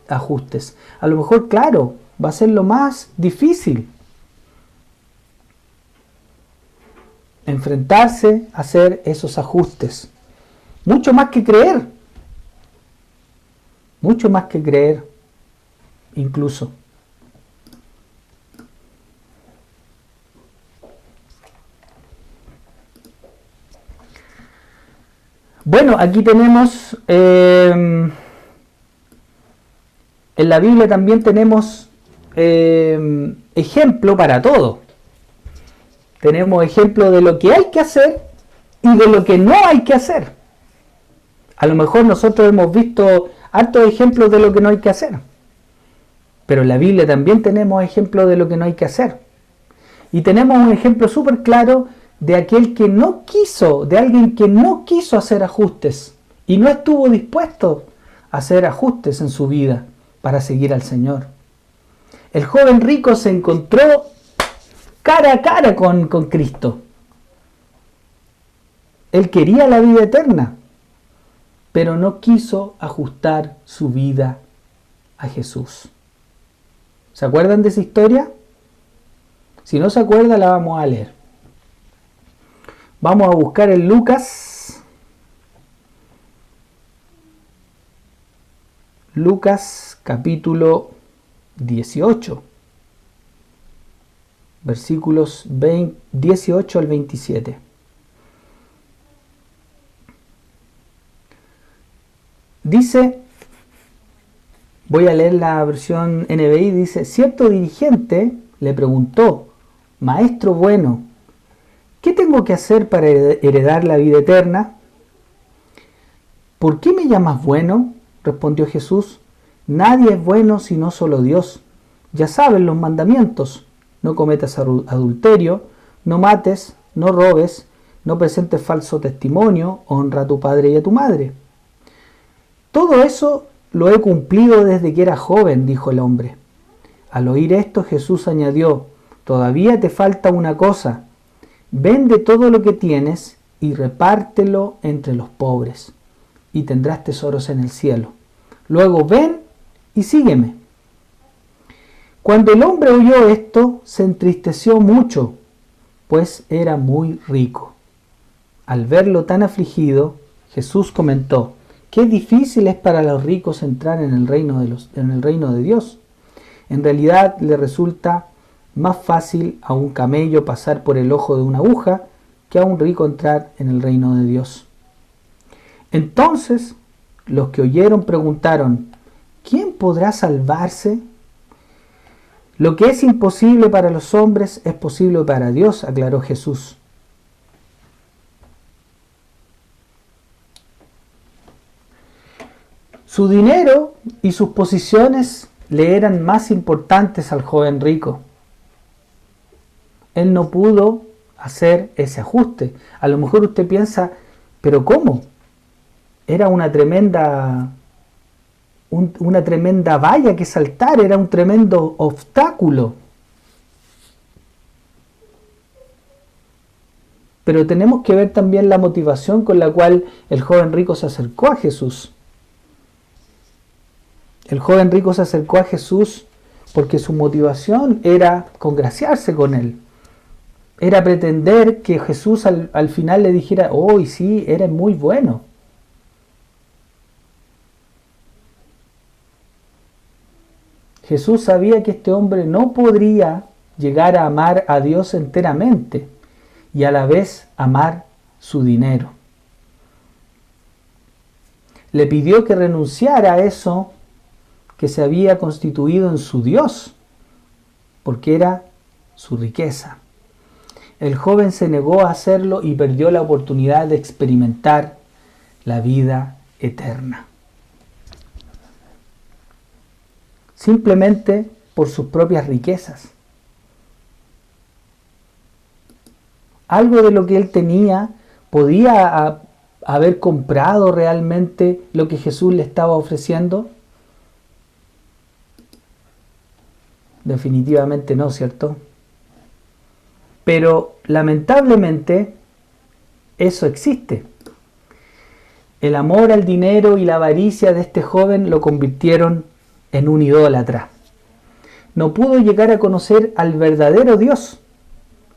ajustes. A lo mejor, claro, va a ser lo más difícil. Enfrentarse a hacer esos ajustes. Mucho más que creer. Mucho más que creer. Incluso. Bueno, aquí tenemos, en la Biblia también tenemos ejemplo para todo. Tenemos ejemplo de lo que hay que hacer y de lo que no hay que hacer. A lo mejor nosotros hemos visto hartos ejemplos de lo que no hay que hacer. Pero en la Biblia también tenemos ejemplos de lo que no hay que hacer. Y tenemos un ejemplo súper claro de aquel que no quiso, de alguien que no quiso hacer ajustes y no estuvo dispuesto a hacer ajustes en su vida para seguir al Señor. El joven rico se encontró cara a cara con Cristo. Él quería la vida eterna, pero no quiso ajustar su vida a Jesús. ¿Se acuerdan de esa historia? Si no se acuerda, la vamos a leer. Vamos a buscar en Lucas capítulo 18, versículos 18 al 27. Dice, voy a leer la versión NBI, dice: cierto dirigente le preguntó: Maestro bueno, ¿qué tengo que hacer para heredar la vida eterna? ¿Por qué me llamas bueno?, respondió Jesús. Nadie es bueno sino solo Dios. Ya sabes los mandamientos: no cometas adulterio, no mates, no robes, no presentes falso testimonio, honra a tu padre y a tu madre. Todo eso lo he cumplido desde que era joven, dijo el hombre. Al oír esto, Jesús añadió: todavía te falta una cosa. Vende todo lo que tienes y repártelo entre los pobres, y tendrás tesoros en el cielo. Luego ven y sígueme. Cuando el hombre oyó esto, se entristeció mucho, pues era muy rico. Al verlo tan afligido, Jesús comentó: qué difícil es para los ricos entrar en el reino de Dios. En realidad le resulta más fácil a un camello pasar por el ojo de una aguja que a un rico entrar en el reino de Dios. Entonces los que oyeron preguntaron: ¿quién podrá salvarse? Lo que es imposible para los hombres es posible para Dios, aclaró Jesús. Su dinero y sus posiciones le eran más importantes al joven rico. Él no pudo hacer ese ajuste. A lo mejor usted piensa: ¿pero cómo? Era una tremenda valla que saltar, era un tremendo obstáculo. Pero tenemos que ver también la motivación con la cual el joven rico se acercó a Jesús. El joven rico se acercó a Jesús porque su motivación era congraciarse con él. Era pretender que Jesús al final le dijera: oh, y sí, eres muy bueno. Jesús sabía que este hombre no podría llegar a amar a Dios enteramente y a la vez amar su dinero. Le pidió que renunciara a eso que se había constituido en su Dios, porque era su riqueza. El joven se negó a hacerlo y perdió la oportunidad de experimentar la vida eterna. Simplemente por sus propias riquezas. Algo de lo que él tenía podía haber comprado realmente lo que Jesús le estaba ofreciendo. Definitivamente no, ¿cierto? Pero lamentablemente eso existe. El amor al dinero y la avaricia de este joven lo convirtieron en un idólatra. No pudo llegar a conocer al verdadero Dios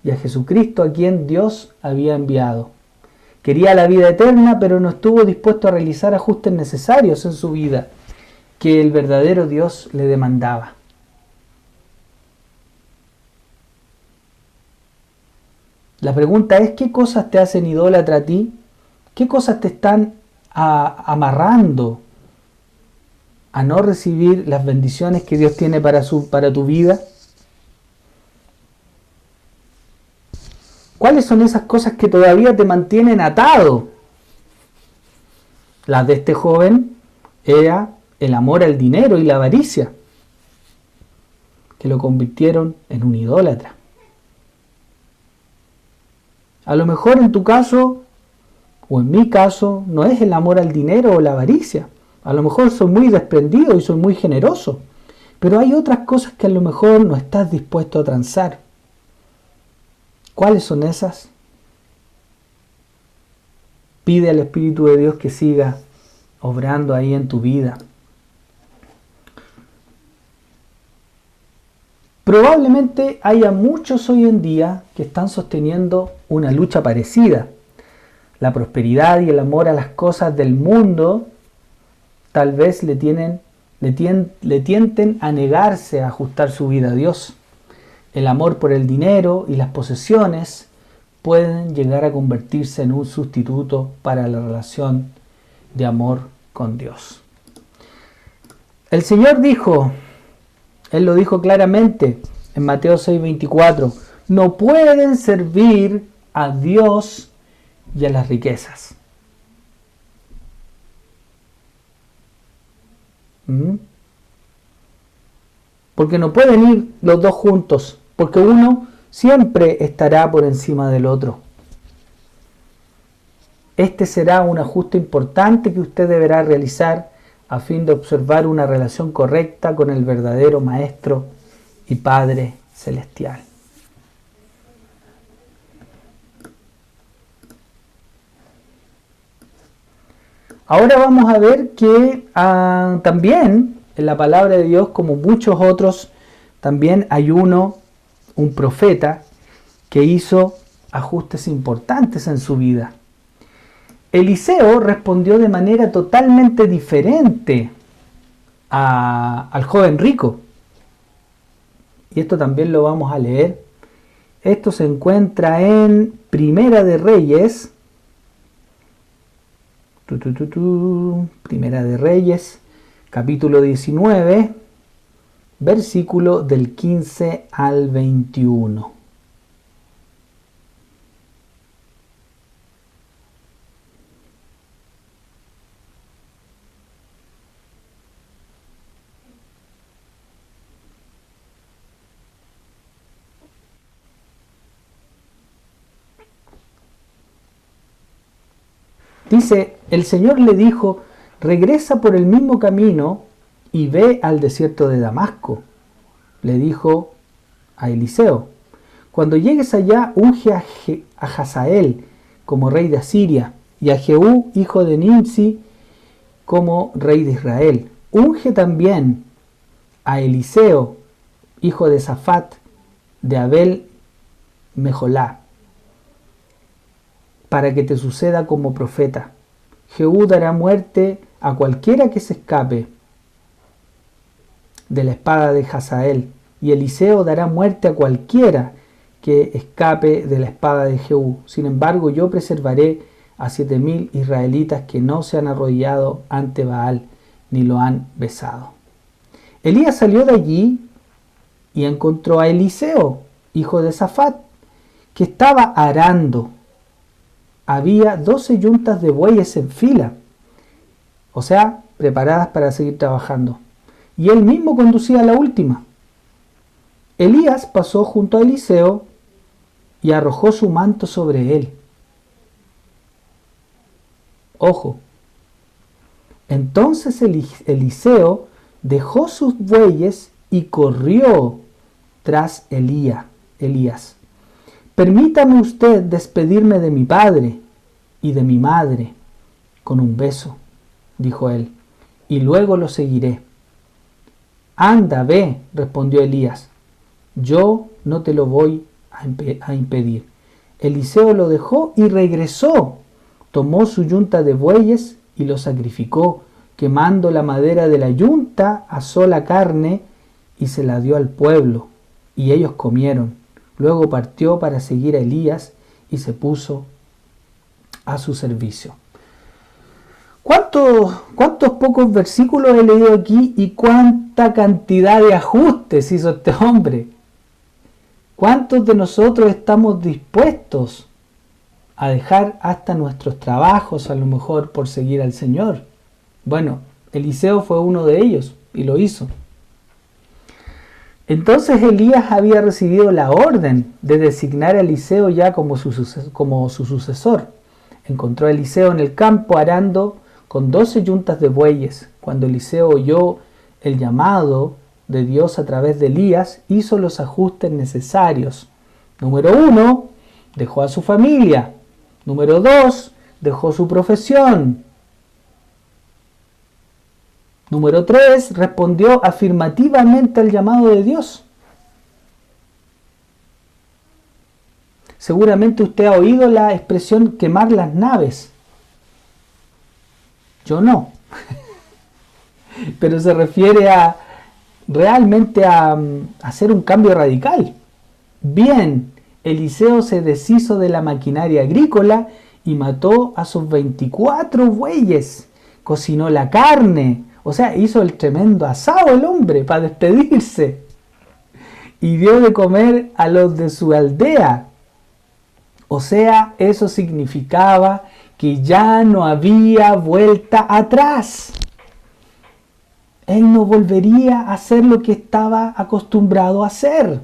y a Jesucristo, a quien Dios había enviado. Quería la vida eterna, pero no estuvo dispuesto a realizar ajustes necesarios en su vida que el verdadero Dios le demandaba. La pregunta es: ¿qué cosas te hacen idólatra a ti? ¿Qué cosas te están amarrando a no recibir las bendiciones que Dios tiene para tu vida? ¿Cuáles son esas cosas que todavía te mantienen atado? Las de este joven era el amor al dinero y la avaricia, que lo convirtieron en un idólatra. A lo mejor en tu caso, o en mi caso, no es el amor al dinero o la avaricia. A lo mejor soy muy desprendido y soy muy generoso, pero hay otras cosas que a lo mejor no estás dispuesto a transar. ¿Cuáles son esas? Pide al Espíritu de Dios que siga obrando ahí en tu vida. Probablemente haya muchos hoy en día que están sosteniendo una lucha parecida. La prosperidad y el amor a las cosas del mundo tal vez le tienten a negarse a ajustar su vida a Dios. El amor por el dinero y las posesiones pueden llegar a convertirse en un sustituto para la relación de amor con Dios. El Señor dijo, Él lo dijo claramente en Mateo 6:24, no pueden servir a Dios y a las riquezas. Porque no pueden ir los dos juntos, porque uno siempre estará por encima del otro. Este será un ajuste importante que usted deberá realizar a fin de observar una relación correcta con el verdadero Maestro y Padre Celestial. Ahora vamos a ver que también en la palabra de Dios, como muchos otros, también hay un profeta que hizo ajustes importantes en su vida. Eliseo respondió de manera totalmente diferente al joven rico. Y esto también lo vamos a leer. Esto se encuentra en Primera de Reyes. Primera de Reyes, capítulo 19, versículo del 15 al 21. Dice, el Señor le dijo, regresa por el mismo camino y ve al desierto de Damasco. Le dijo a Eliseo, cuando llegues allá, unge a Hazael como rey de Asiria y a Jehú, hijo de Nimsi, como rey de Israel. Unge también a Eliseo, hijo de Safat, de Abel Mejolá, para que te suceda como profeta. Jehú dará muerte a cualquiera que se escape de la espada de Hazael, y Eliseo dará muerte a cualquiera que escape de la espada de Jehú. Sin embargo, yo preservaré a 7,000 israelitas que no se han arrodillado ante Baal ni lo han besado. Elías salió de allí y encontró a Eliseo, hijo de Safat, que estaba arando. Había 12 yuntas de bueyes en fila, o sea, preparadas para seguir trabajando, y él mismo conducía la última. Elías pasó junto a Eliseo y arrojó su manto sobre él. Ojo. Entonces Eliseo dejó sus bueyes y corrió tras Elías. Permítame usted despedirme de mi padre y de mi madre con un beso, dijo él, y luego lo seguiré. Anda, ve, respondió Elías, yo no te lo voy a impedir. Eliseo lo dejó y regresó. Tomó su yunta de bueyes y lo sacrificó. Quemando la madera de la yunta, asó la carne y se la dio al pueblo, y ellos comieron. Luego partió para seguir a Elías y se puso a su servicio. ¿Cuántos pocos versículos he leído aquí y cuánta cantidad de ajustes hizo este hombre? ¿Cuántos de nosotros estamos dispuestos a dejar hasta nuestros trabajos a lo mejor por seguir al Señor? Bueno, Eliseo fue uno de ellos y lo hizo. Entonces Elías había recibido la orden de designar a Eliseo ya como su sucesor. Encontró a Eliseo en el campo arando con 12 yuntas de bueyes. Cuando Eliseo oyó el llamado de Dios a través de Elías, hizo los ajustes necesarios. Número 1, dejó a su familia. Número 2, dejó su profesión. Número 3, respondió afirmativamente al llamado de Dios. Seguramente usted ha oído la expresión quemar las naves. Yo no. Pero se refiere a realmente a hacer un cambio radical. Bien, Eliseo se deshizo de la maquinaria agrícola y mató a sus 24 bueyes. Cocinó la carne. O sea, hizo el tremendo asado el hombre para despedirse. Y dio de comer a los de su aldea. O sea, eso significaba que ya no había vuelta atrás. Él no volvería a hacer lo que estaba acostumbrado a hacer.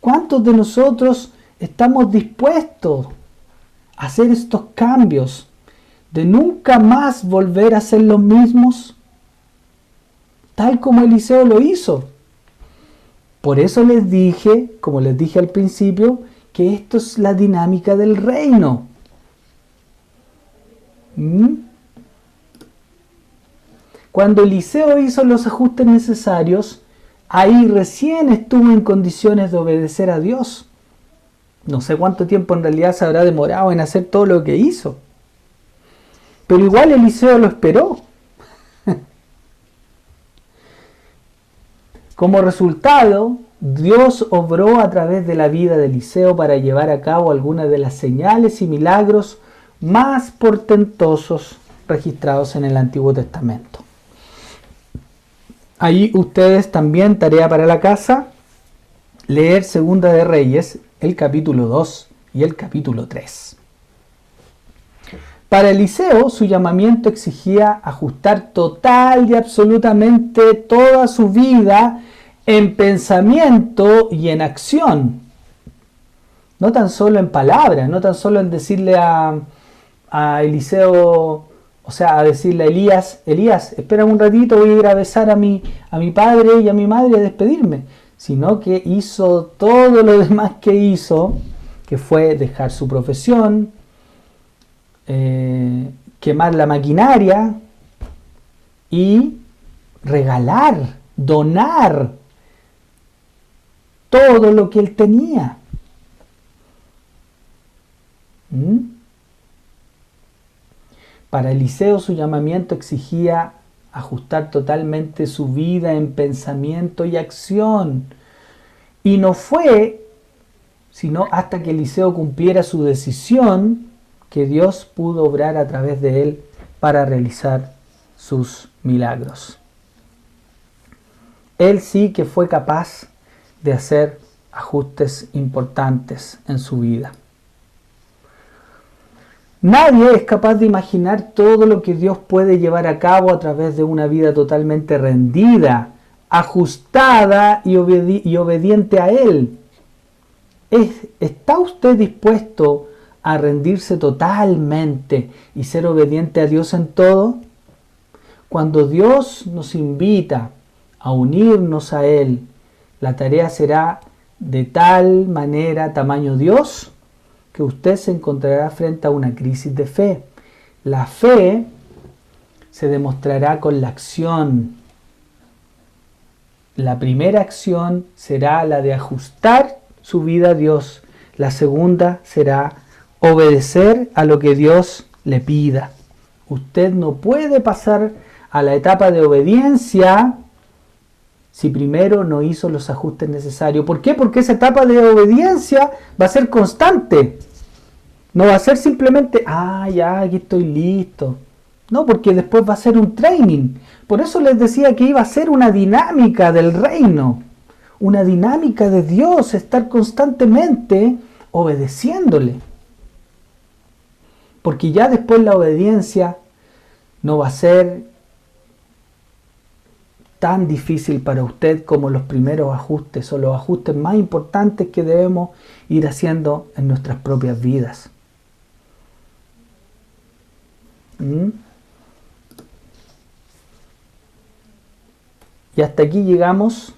¿Cuántos de nosotros estamos dispuestos a hacer estos cambios de nunca más volver a ser los mismos? Tal como Eliseo lo hizo. Por eso les dije, como les dije al principio, que esto es la dinámica del reino. Cuando Eliseo hizo los ajustes necesarios, ahí recién estuvo en condiciones de obedecer a Dios. No sé cuánto tiempo en realidad se habrá demorado en hacer todo lo que hizo. Pero igual Eliseo lo esperó. Como resultado, Dios obró a través de la vida de Eliseo para llevar a cabo algunas de las señales y milagros más portentosos registrados en el Antiguo Testamento. Ahí ustedes también, tarea para la casa, leer Segunda de Reyes, el capítulo 2 y el capítulo 3. Para Eliseo, su llamamiento exigía ajustar total y absolutamente toda su vida en pensamiento y en acción. No tan solo en palabras, no tan solo en decirle a Eliseo, o sea, a decirle a Elías, espera un ratito, voy a ir a besar a mi padre y a mi madre a despedirme. Sino que hizo todo lo demás que hizo, que fue dejar su profesión, quemar la maquinaria y regalar, donar todo lo que él tenía. Para Eliseo su llamamiento exigía ajustar totalmente su vida en pensamiento y acción. Y no fue sino hasta que Eliseo cumpliera su decisión que Dios pudo obrar a través de él para realizar sus milagros. Él sí que fue capaz de hacer ajustes importantes en su vida. Nadie es capaz de imaginar todo lo que Dios puede llevar a cabo a través de una vida totalmente rendida, ajustada y obediente a Él. ¿Está usted dispuesto a rendirse totalmente y ser obediente a Dios en todo? Cuando Dios nos invita a unirnos a Él, la tarea será de tal manera, tamaño Dios, que usted se encontrará frente a una crisis de fe. La fe se demostrará con la acción. La primera acción será la de ajustar su vida a Dios. La segunda será obedecer a lo que Dios le pida. Usted no puede pasar a la etapa de obediencia si primero no hizo los ajustes necesarios. ¿Por qué? Porque esa etapa de obediencia va a ser constante. No va a ser simplemente, ya, aquí estoy listo. No, porque después va a ser un training. Por eso les decía que iba a ser una dinámica del reino. Una dinámica de Dios, estar constantemente obedeciéndole. Porque ya después la obediencia no va a ser tan difícil para usted como los primeros ajustes o los ajustes más importantes que debemos ir haciendo en nuestras propias vidas. Y hasta aquí llegamos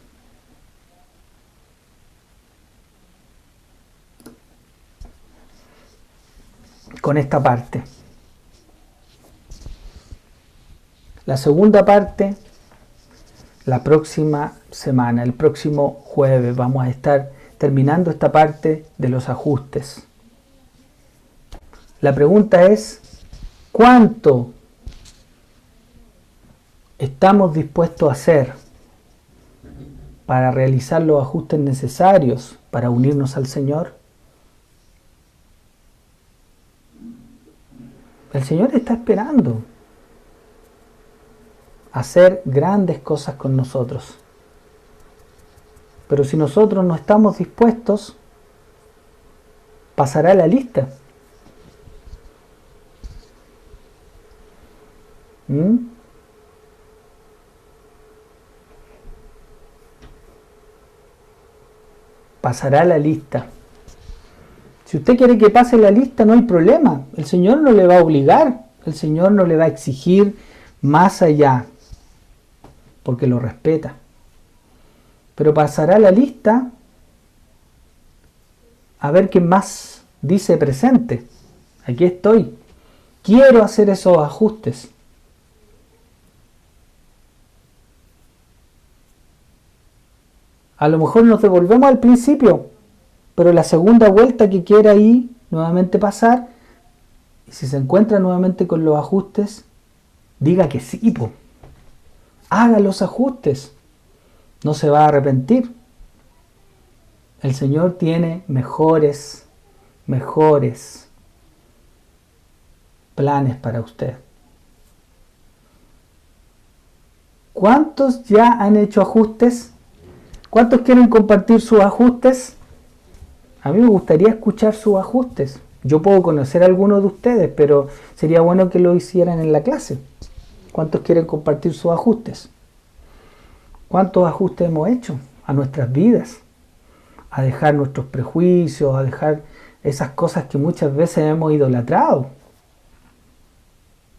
con esta parte. La segunda parte, la próxima semana, el próximo jueves, vamos a estar terminando esta parte de los ajustes. La pregunta es, ¿cuánto estamos dispuestos a hacer para realizar los ajustes necesarios para unirnos al Señor? El Señor está esperando hacer grandes cosas con nosotros. Pero si nosotros no estamos dispuestos, pasará la lista. Pasará la lista. Si usted quiere que pase la lista, no hay problema. El Señor no le va a obligar. El Señor no le va a exigir más allá, porque lo respeta. Pero pasará la lista a ver qué más dice presente. Aquí estoy. Quiero hacer esos ajustes. A lo mejor nos devolvemos al principio, pero la segunda vuelta que quiera ahí nuevamente pasar, y si se encuentra nuevamente con los ajustes, diga que sí, po. Haga los ajustes. No se va a arrepentir. El Señor tiene mejores planes para usted. ¿Cuántos ya han hecho ajustes? ¿Cuántos quieren compartir sus ajustes? A mí me gustaría escuchar sus ajustes. Yo puedo conocer a algunos de ustedes, pero sería bueno que lo hicieran en la clase. ¿Cuántos quieren compartir sus ajustes? ¿Cuántos ajustes hemos hecho a nuestras vidas? A dejar nuestros prejuicios, a dejar esas cosas que muchas veces hemos idolatrado.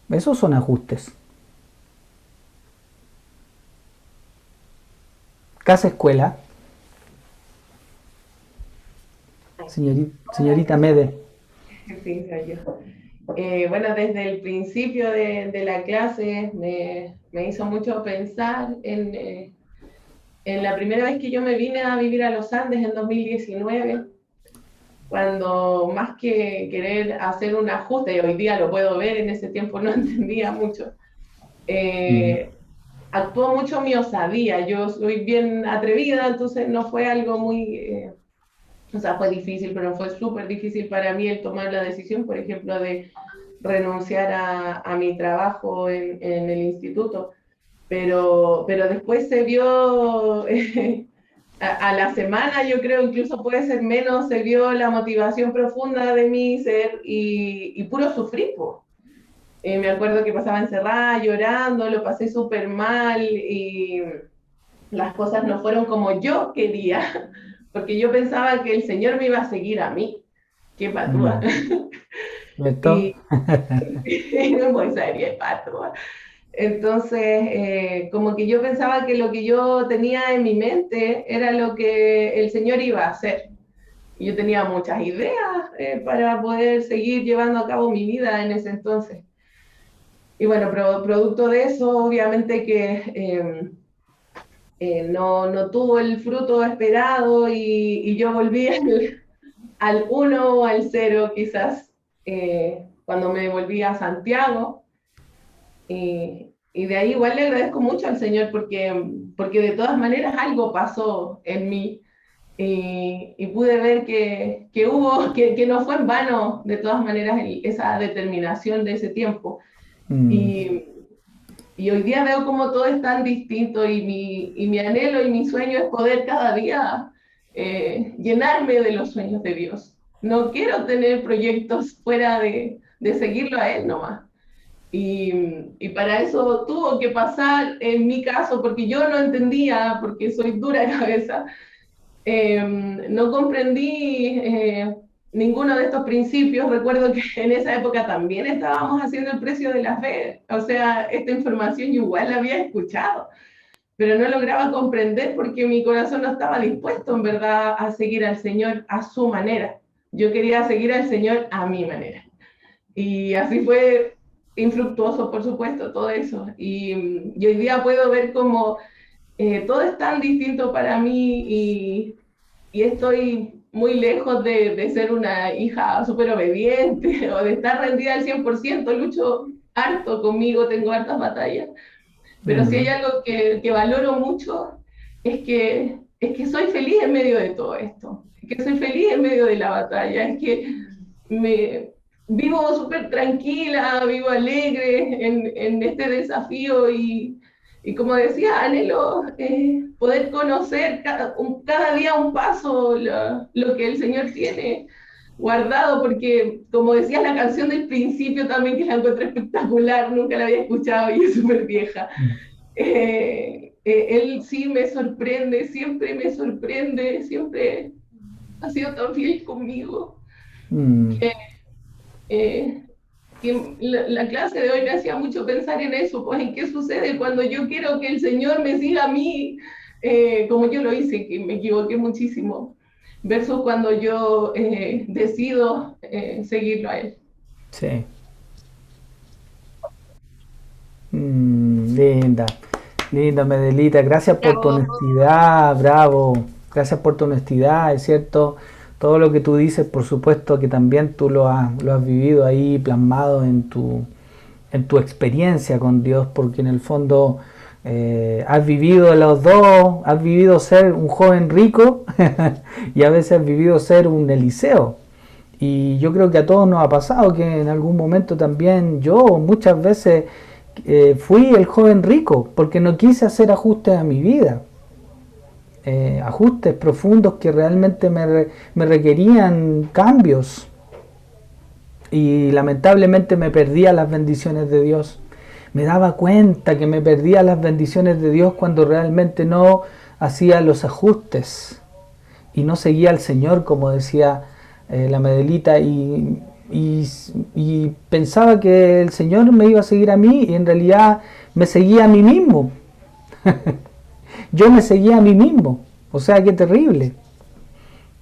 Esos son ajustes. Casa escuela. Señorita Mede. Sí, soy yo. Bueno, desde el principio de la clase me hizo mucho pensar en la primera vez que yo me vine a vivir a los Andes en 2019, cuando más que querer hacer un ajuste, y hoy día lo puedo ver, en ese tiempo no entendía mucho, actuó mucho mi osadía. Yo soy bien atrevida, entonces no fue algo muy... o sea, fue difícil, pero fue súper difícil para mí el tomar la decisión, por ejemplo, de renunciar a mi trabajo en el instituto. Pero después se vio, a la semana, yo creo, incluso puede ser menos, se vio la motivación profunda de mi ser y puro sufrir, po. Me acuerdo que pasaba encerrada, llorando, lo pasé súper mal y las cosas no fueron como yo quería, porque yo pensaba que el Señor me iba a seguir a mí. ¡Qué patúa! ¿Esto? Muy seria, patúa. Entonces, como que yo pensaba que lo que yo tenía en mi mente era lo que el Señor iba a hacer. Y yo tenía muchas ideas para poder seguir llevando a cabo mi vida en ese entonces. Y bueno, producto de eso, obviamente que no tuvo el fruto esperado y yo volví al 1 o al 0 quizás cuando me volví a Santiago. Y de ahí igual le agradezco mucho al Señor porque de todas maneras algo pasó en mí y pude ver que hubo, que no fue en vano de todas maneras esa determinación de ese tiempo. Y, y hoy día veo como todo es tan distinto y mi anhelo y mi sueño es poder cada día llenarme de los sueños de Dios. No quiero tener proyectos fuera de seguirlo a Él nomás. Y para eso tuvo que pasar, en mi caso, porque yo no entendía, porque soy dura de cabeza, no comprendí ninguno de estos principios. Recuerdo que en esa época también estábamos haciendo el precio de la fe, o sea, esta información yo igual la había escuchado, pero no lograba comprender porque mi corazón no estaba dispuesto en verdad a seguir al Señor a su manera. Yo quería seguir al Señor a mi manera. Y así fue infructuosos, por supuesto, todo eso. Y hoy día puedo ver como todo es tan distinto para mí y estoy muy lejos de ser una hija súper obediente o de estar rendida al 100%. Lucho harto conmigo, tengo hartas batallas, pero si hay Mm, algo que valoro mucho es que soy feliz en medio de todo esto, es que soy feliz en medio de la batalla, es que me vivo súper tranquila, vivo alegre en este desafío y como decía, anhelo poder conocer cada día un paso lo que el Señor tiene guardado, porque como decía la canción del principio también, que la encontré espectacular, nunca la había escuchado y es súper vieja. Él sí me sorprende, siempre ha sido tan fiel conmigo. mm, Eh, que la clase de hoy me hacía mucho pensar en eso, pues en qué sucede cuando yo quiero que el Señor me siga a mí, como yo lo hice, que me equivoqué muchísimo, versus cuando yo decido seguirlo a Él. sí. Linda, linda Medelita, gracias por tu Bravo. honestidad, bravo, gracias por tu honestidad, es cierto, todo lo que tú dices, por supuesto que también tú lo has vivido ahí plasmado en tu experiencia con Dios, porque en el fondo has vivido los dos, has vivido ser un joven rico y a veces has vivido ser un Eliseo. Y yo creo que a todos nos ha pasado que en algún momento también yo muchas veces fui el joven rico porque no quise hacer ajustes a mi vida, ajustes profundos que realmente me requerían cambios y lamentablemente me perdía las bendiciones de Dios. Me daba cuenta que me perdía las bendiciones de Dios cuando realmente no hacía los ajustes y no seguía al Señor, como decía la Medelita, y pensaba que el Señor me iba a seguir a mí y en realidad me seguía a mí mismo. Yo me seguía a mí mismo. O sea, qué terrible.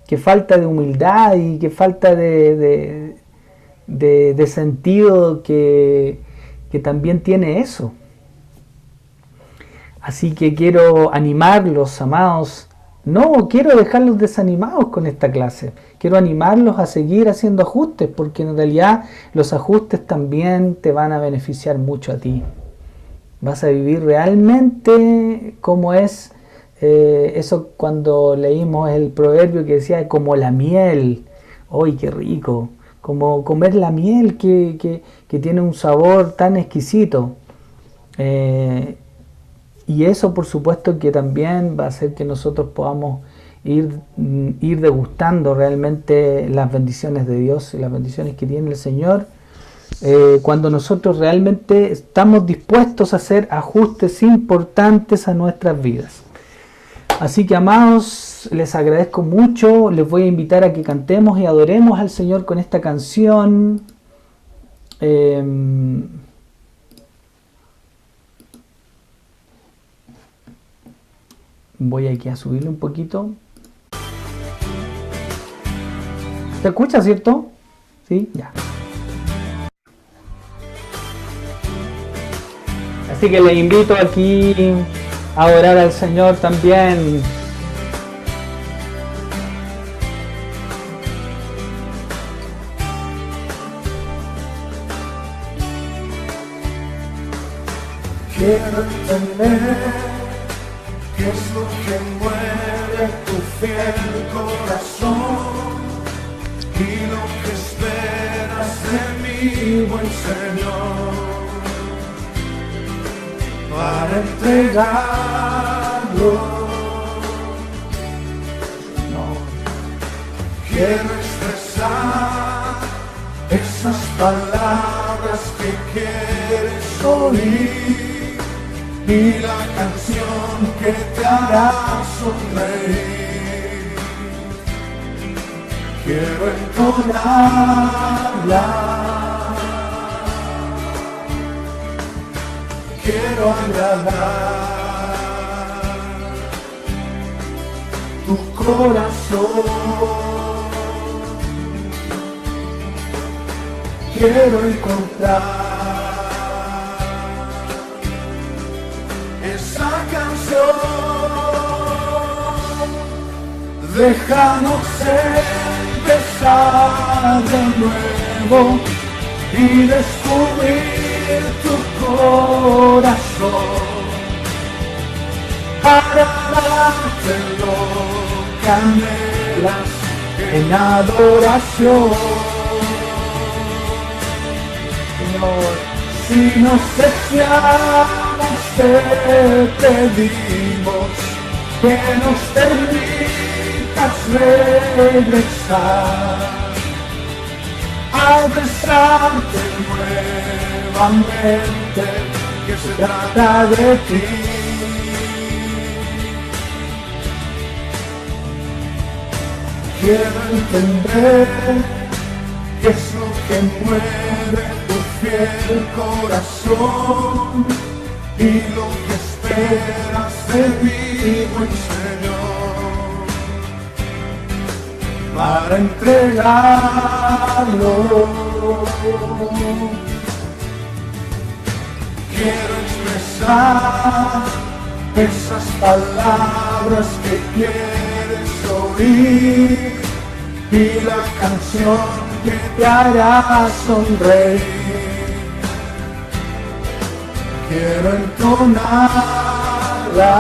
Qué falta de humildad y qué falta de sentido que también tiene eso. Así que quiero animarlos, amados. No quiero dejarlos desanimados con esta clase. Quiero animarlos a seguir haciendo ajustes, porque en realidad los ajustes también te van a beneficiar mucho a ti. Vas a vivir realmente como es eso cuando leímos el proverbio que decía como la miel. ¡Ay, qué rico! Como comer la miel que tiene un sabor tan exquisito. Eh, y eso por supuesto que también va a hacer que nosotros podamos ir degustando realmente las bendiciones de Dios y las bendiciones que tiene el Señor cuando nosotros realmente estamos dispuestos a hacer ajustes importantes a nuestras vidas. Así que amados, les agradezco mucho, les voy a invitar a que cantemos y adoremos al Señor con esta canción. Voy aquí a subirle un poquito. ¿Se escucha, cierto? Sí, ya. Así que les invito aquí a orar al Señor también. Quiero entender qué es lo que mueve tu fiel corazón y lo que esperas de mí, buen Señor, para entregarlo. Quiero expresar esas palabras que quieres oír y la canción que te hará sonreír. Quiero entonarla, quiero agradar tu corazón. Quiero encontrar canción. Déjanos empezar de nuevo y descubrir tu corazón para darte lo que anhelas en adoración. Señor, si nos deseamos te pedimos que nos permitas regresar a besarte nuevamente, que se trata de ti. Quiero entender qué es lo que mueve tu fiel corazón y lo que esperas de mí, buen Señor, para entregarlo. Quiero expresar esas palabras que quieres oír y la canción que te hará sonreír. Quiero entonarla,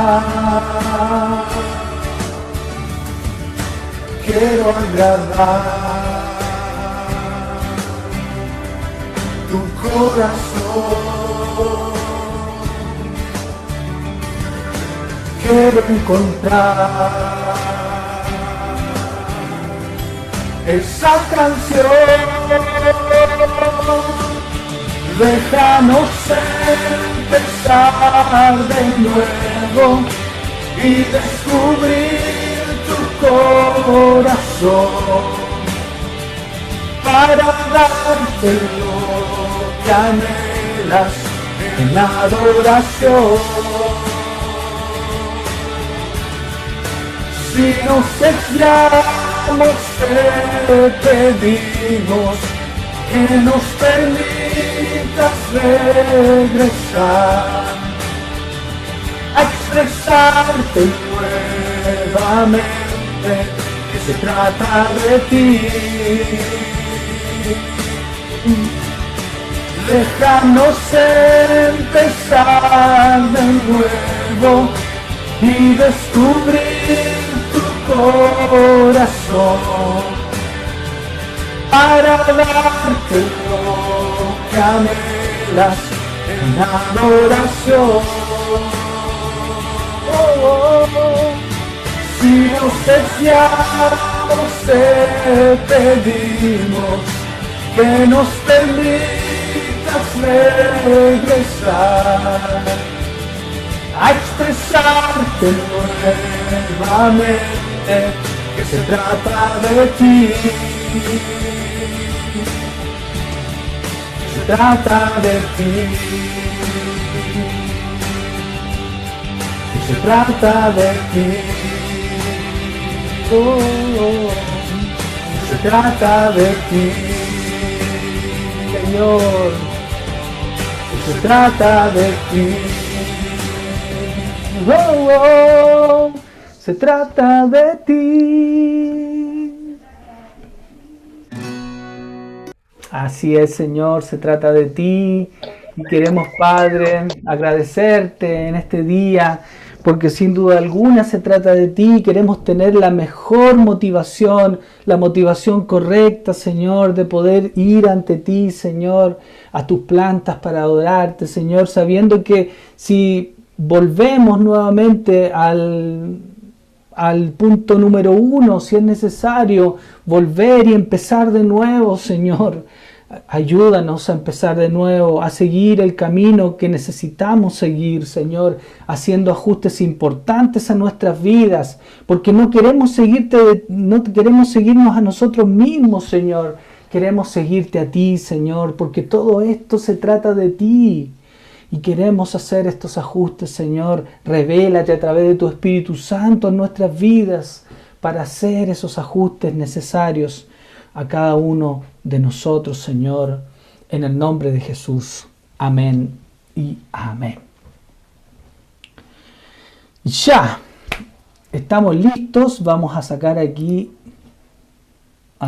quiero agradar tu corazón. Quiero encontrar esa canción. Déjanos empezar de nuevo y descubrir tu corazón para darte lo que anhelas en adoración. Si nos deseamos te pedimos que nos permitas regresar a expresarte nuevamente, que se trata de ti. Déjanos empezar de nuevo y descubrir tu corazón para darte lo que anhelas en adoración. Si nos deseamos te pedimos que nos permitas regresar a expresarte nuevamente, que se trata de ti. Se trata de ti. Se trata de ti. Se trata de ti, Señor. Se trata de ti. Se trata de ti. Así es, Señor, se trata de ti. Y queremos, Padre, agradecerte en este día, porque sin duda alguna se trata de ti. Queremos tener la mejor motivación, la motivación correcta, Señor, de poder ir ante ti, Señor, a tus plantas para adorarte, Señor, sabiendo que si volvemos nuevamente al punto número 1, si es necesario volver y empezar de nuevo, Señor, ayúdanos a empezar de nuevo, a seguir el camino que necesitamos seguir, Señor, haciendo ajustes importantes a nuestras vidas, porque no queremos seguirnos a nosotros mismos, Señor, queremos seguirte a ti, Señor, porque todo esto se trata de ti. Y queremos hacer estos ajustes, Señor. Revélate a través de tu Espíritu Santo en nuestras vidas para hacer esos ajustes necesarios a cada uno de nosotros, Señor, en el nombre de Jesús. Amén y amén. Ya, estamos listos. Vamos a sacar aquí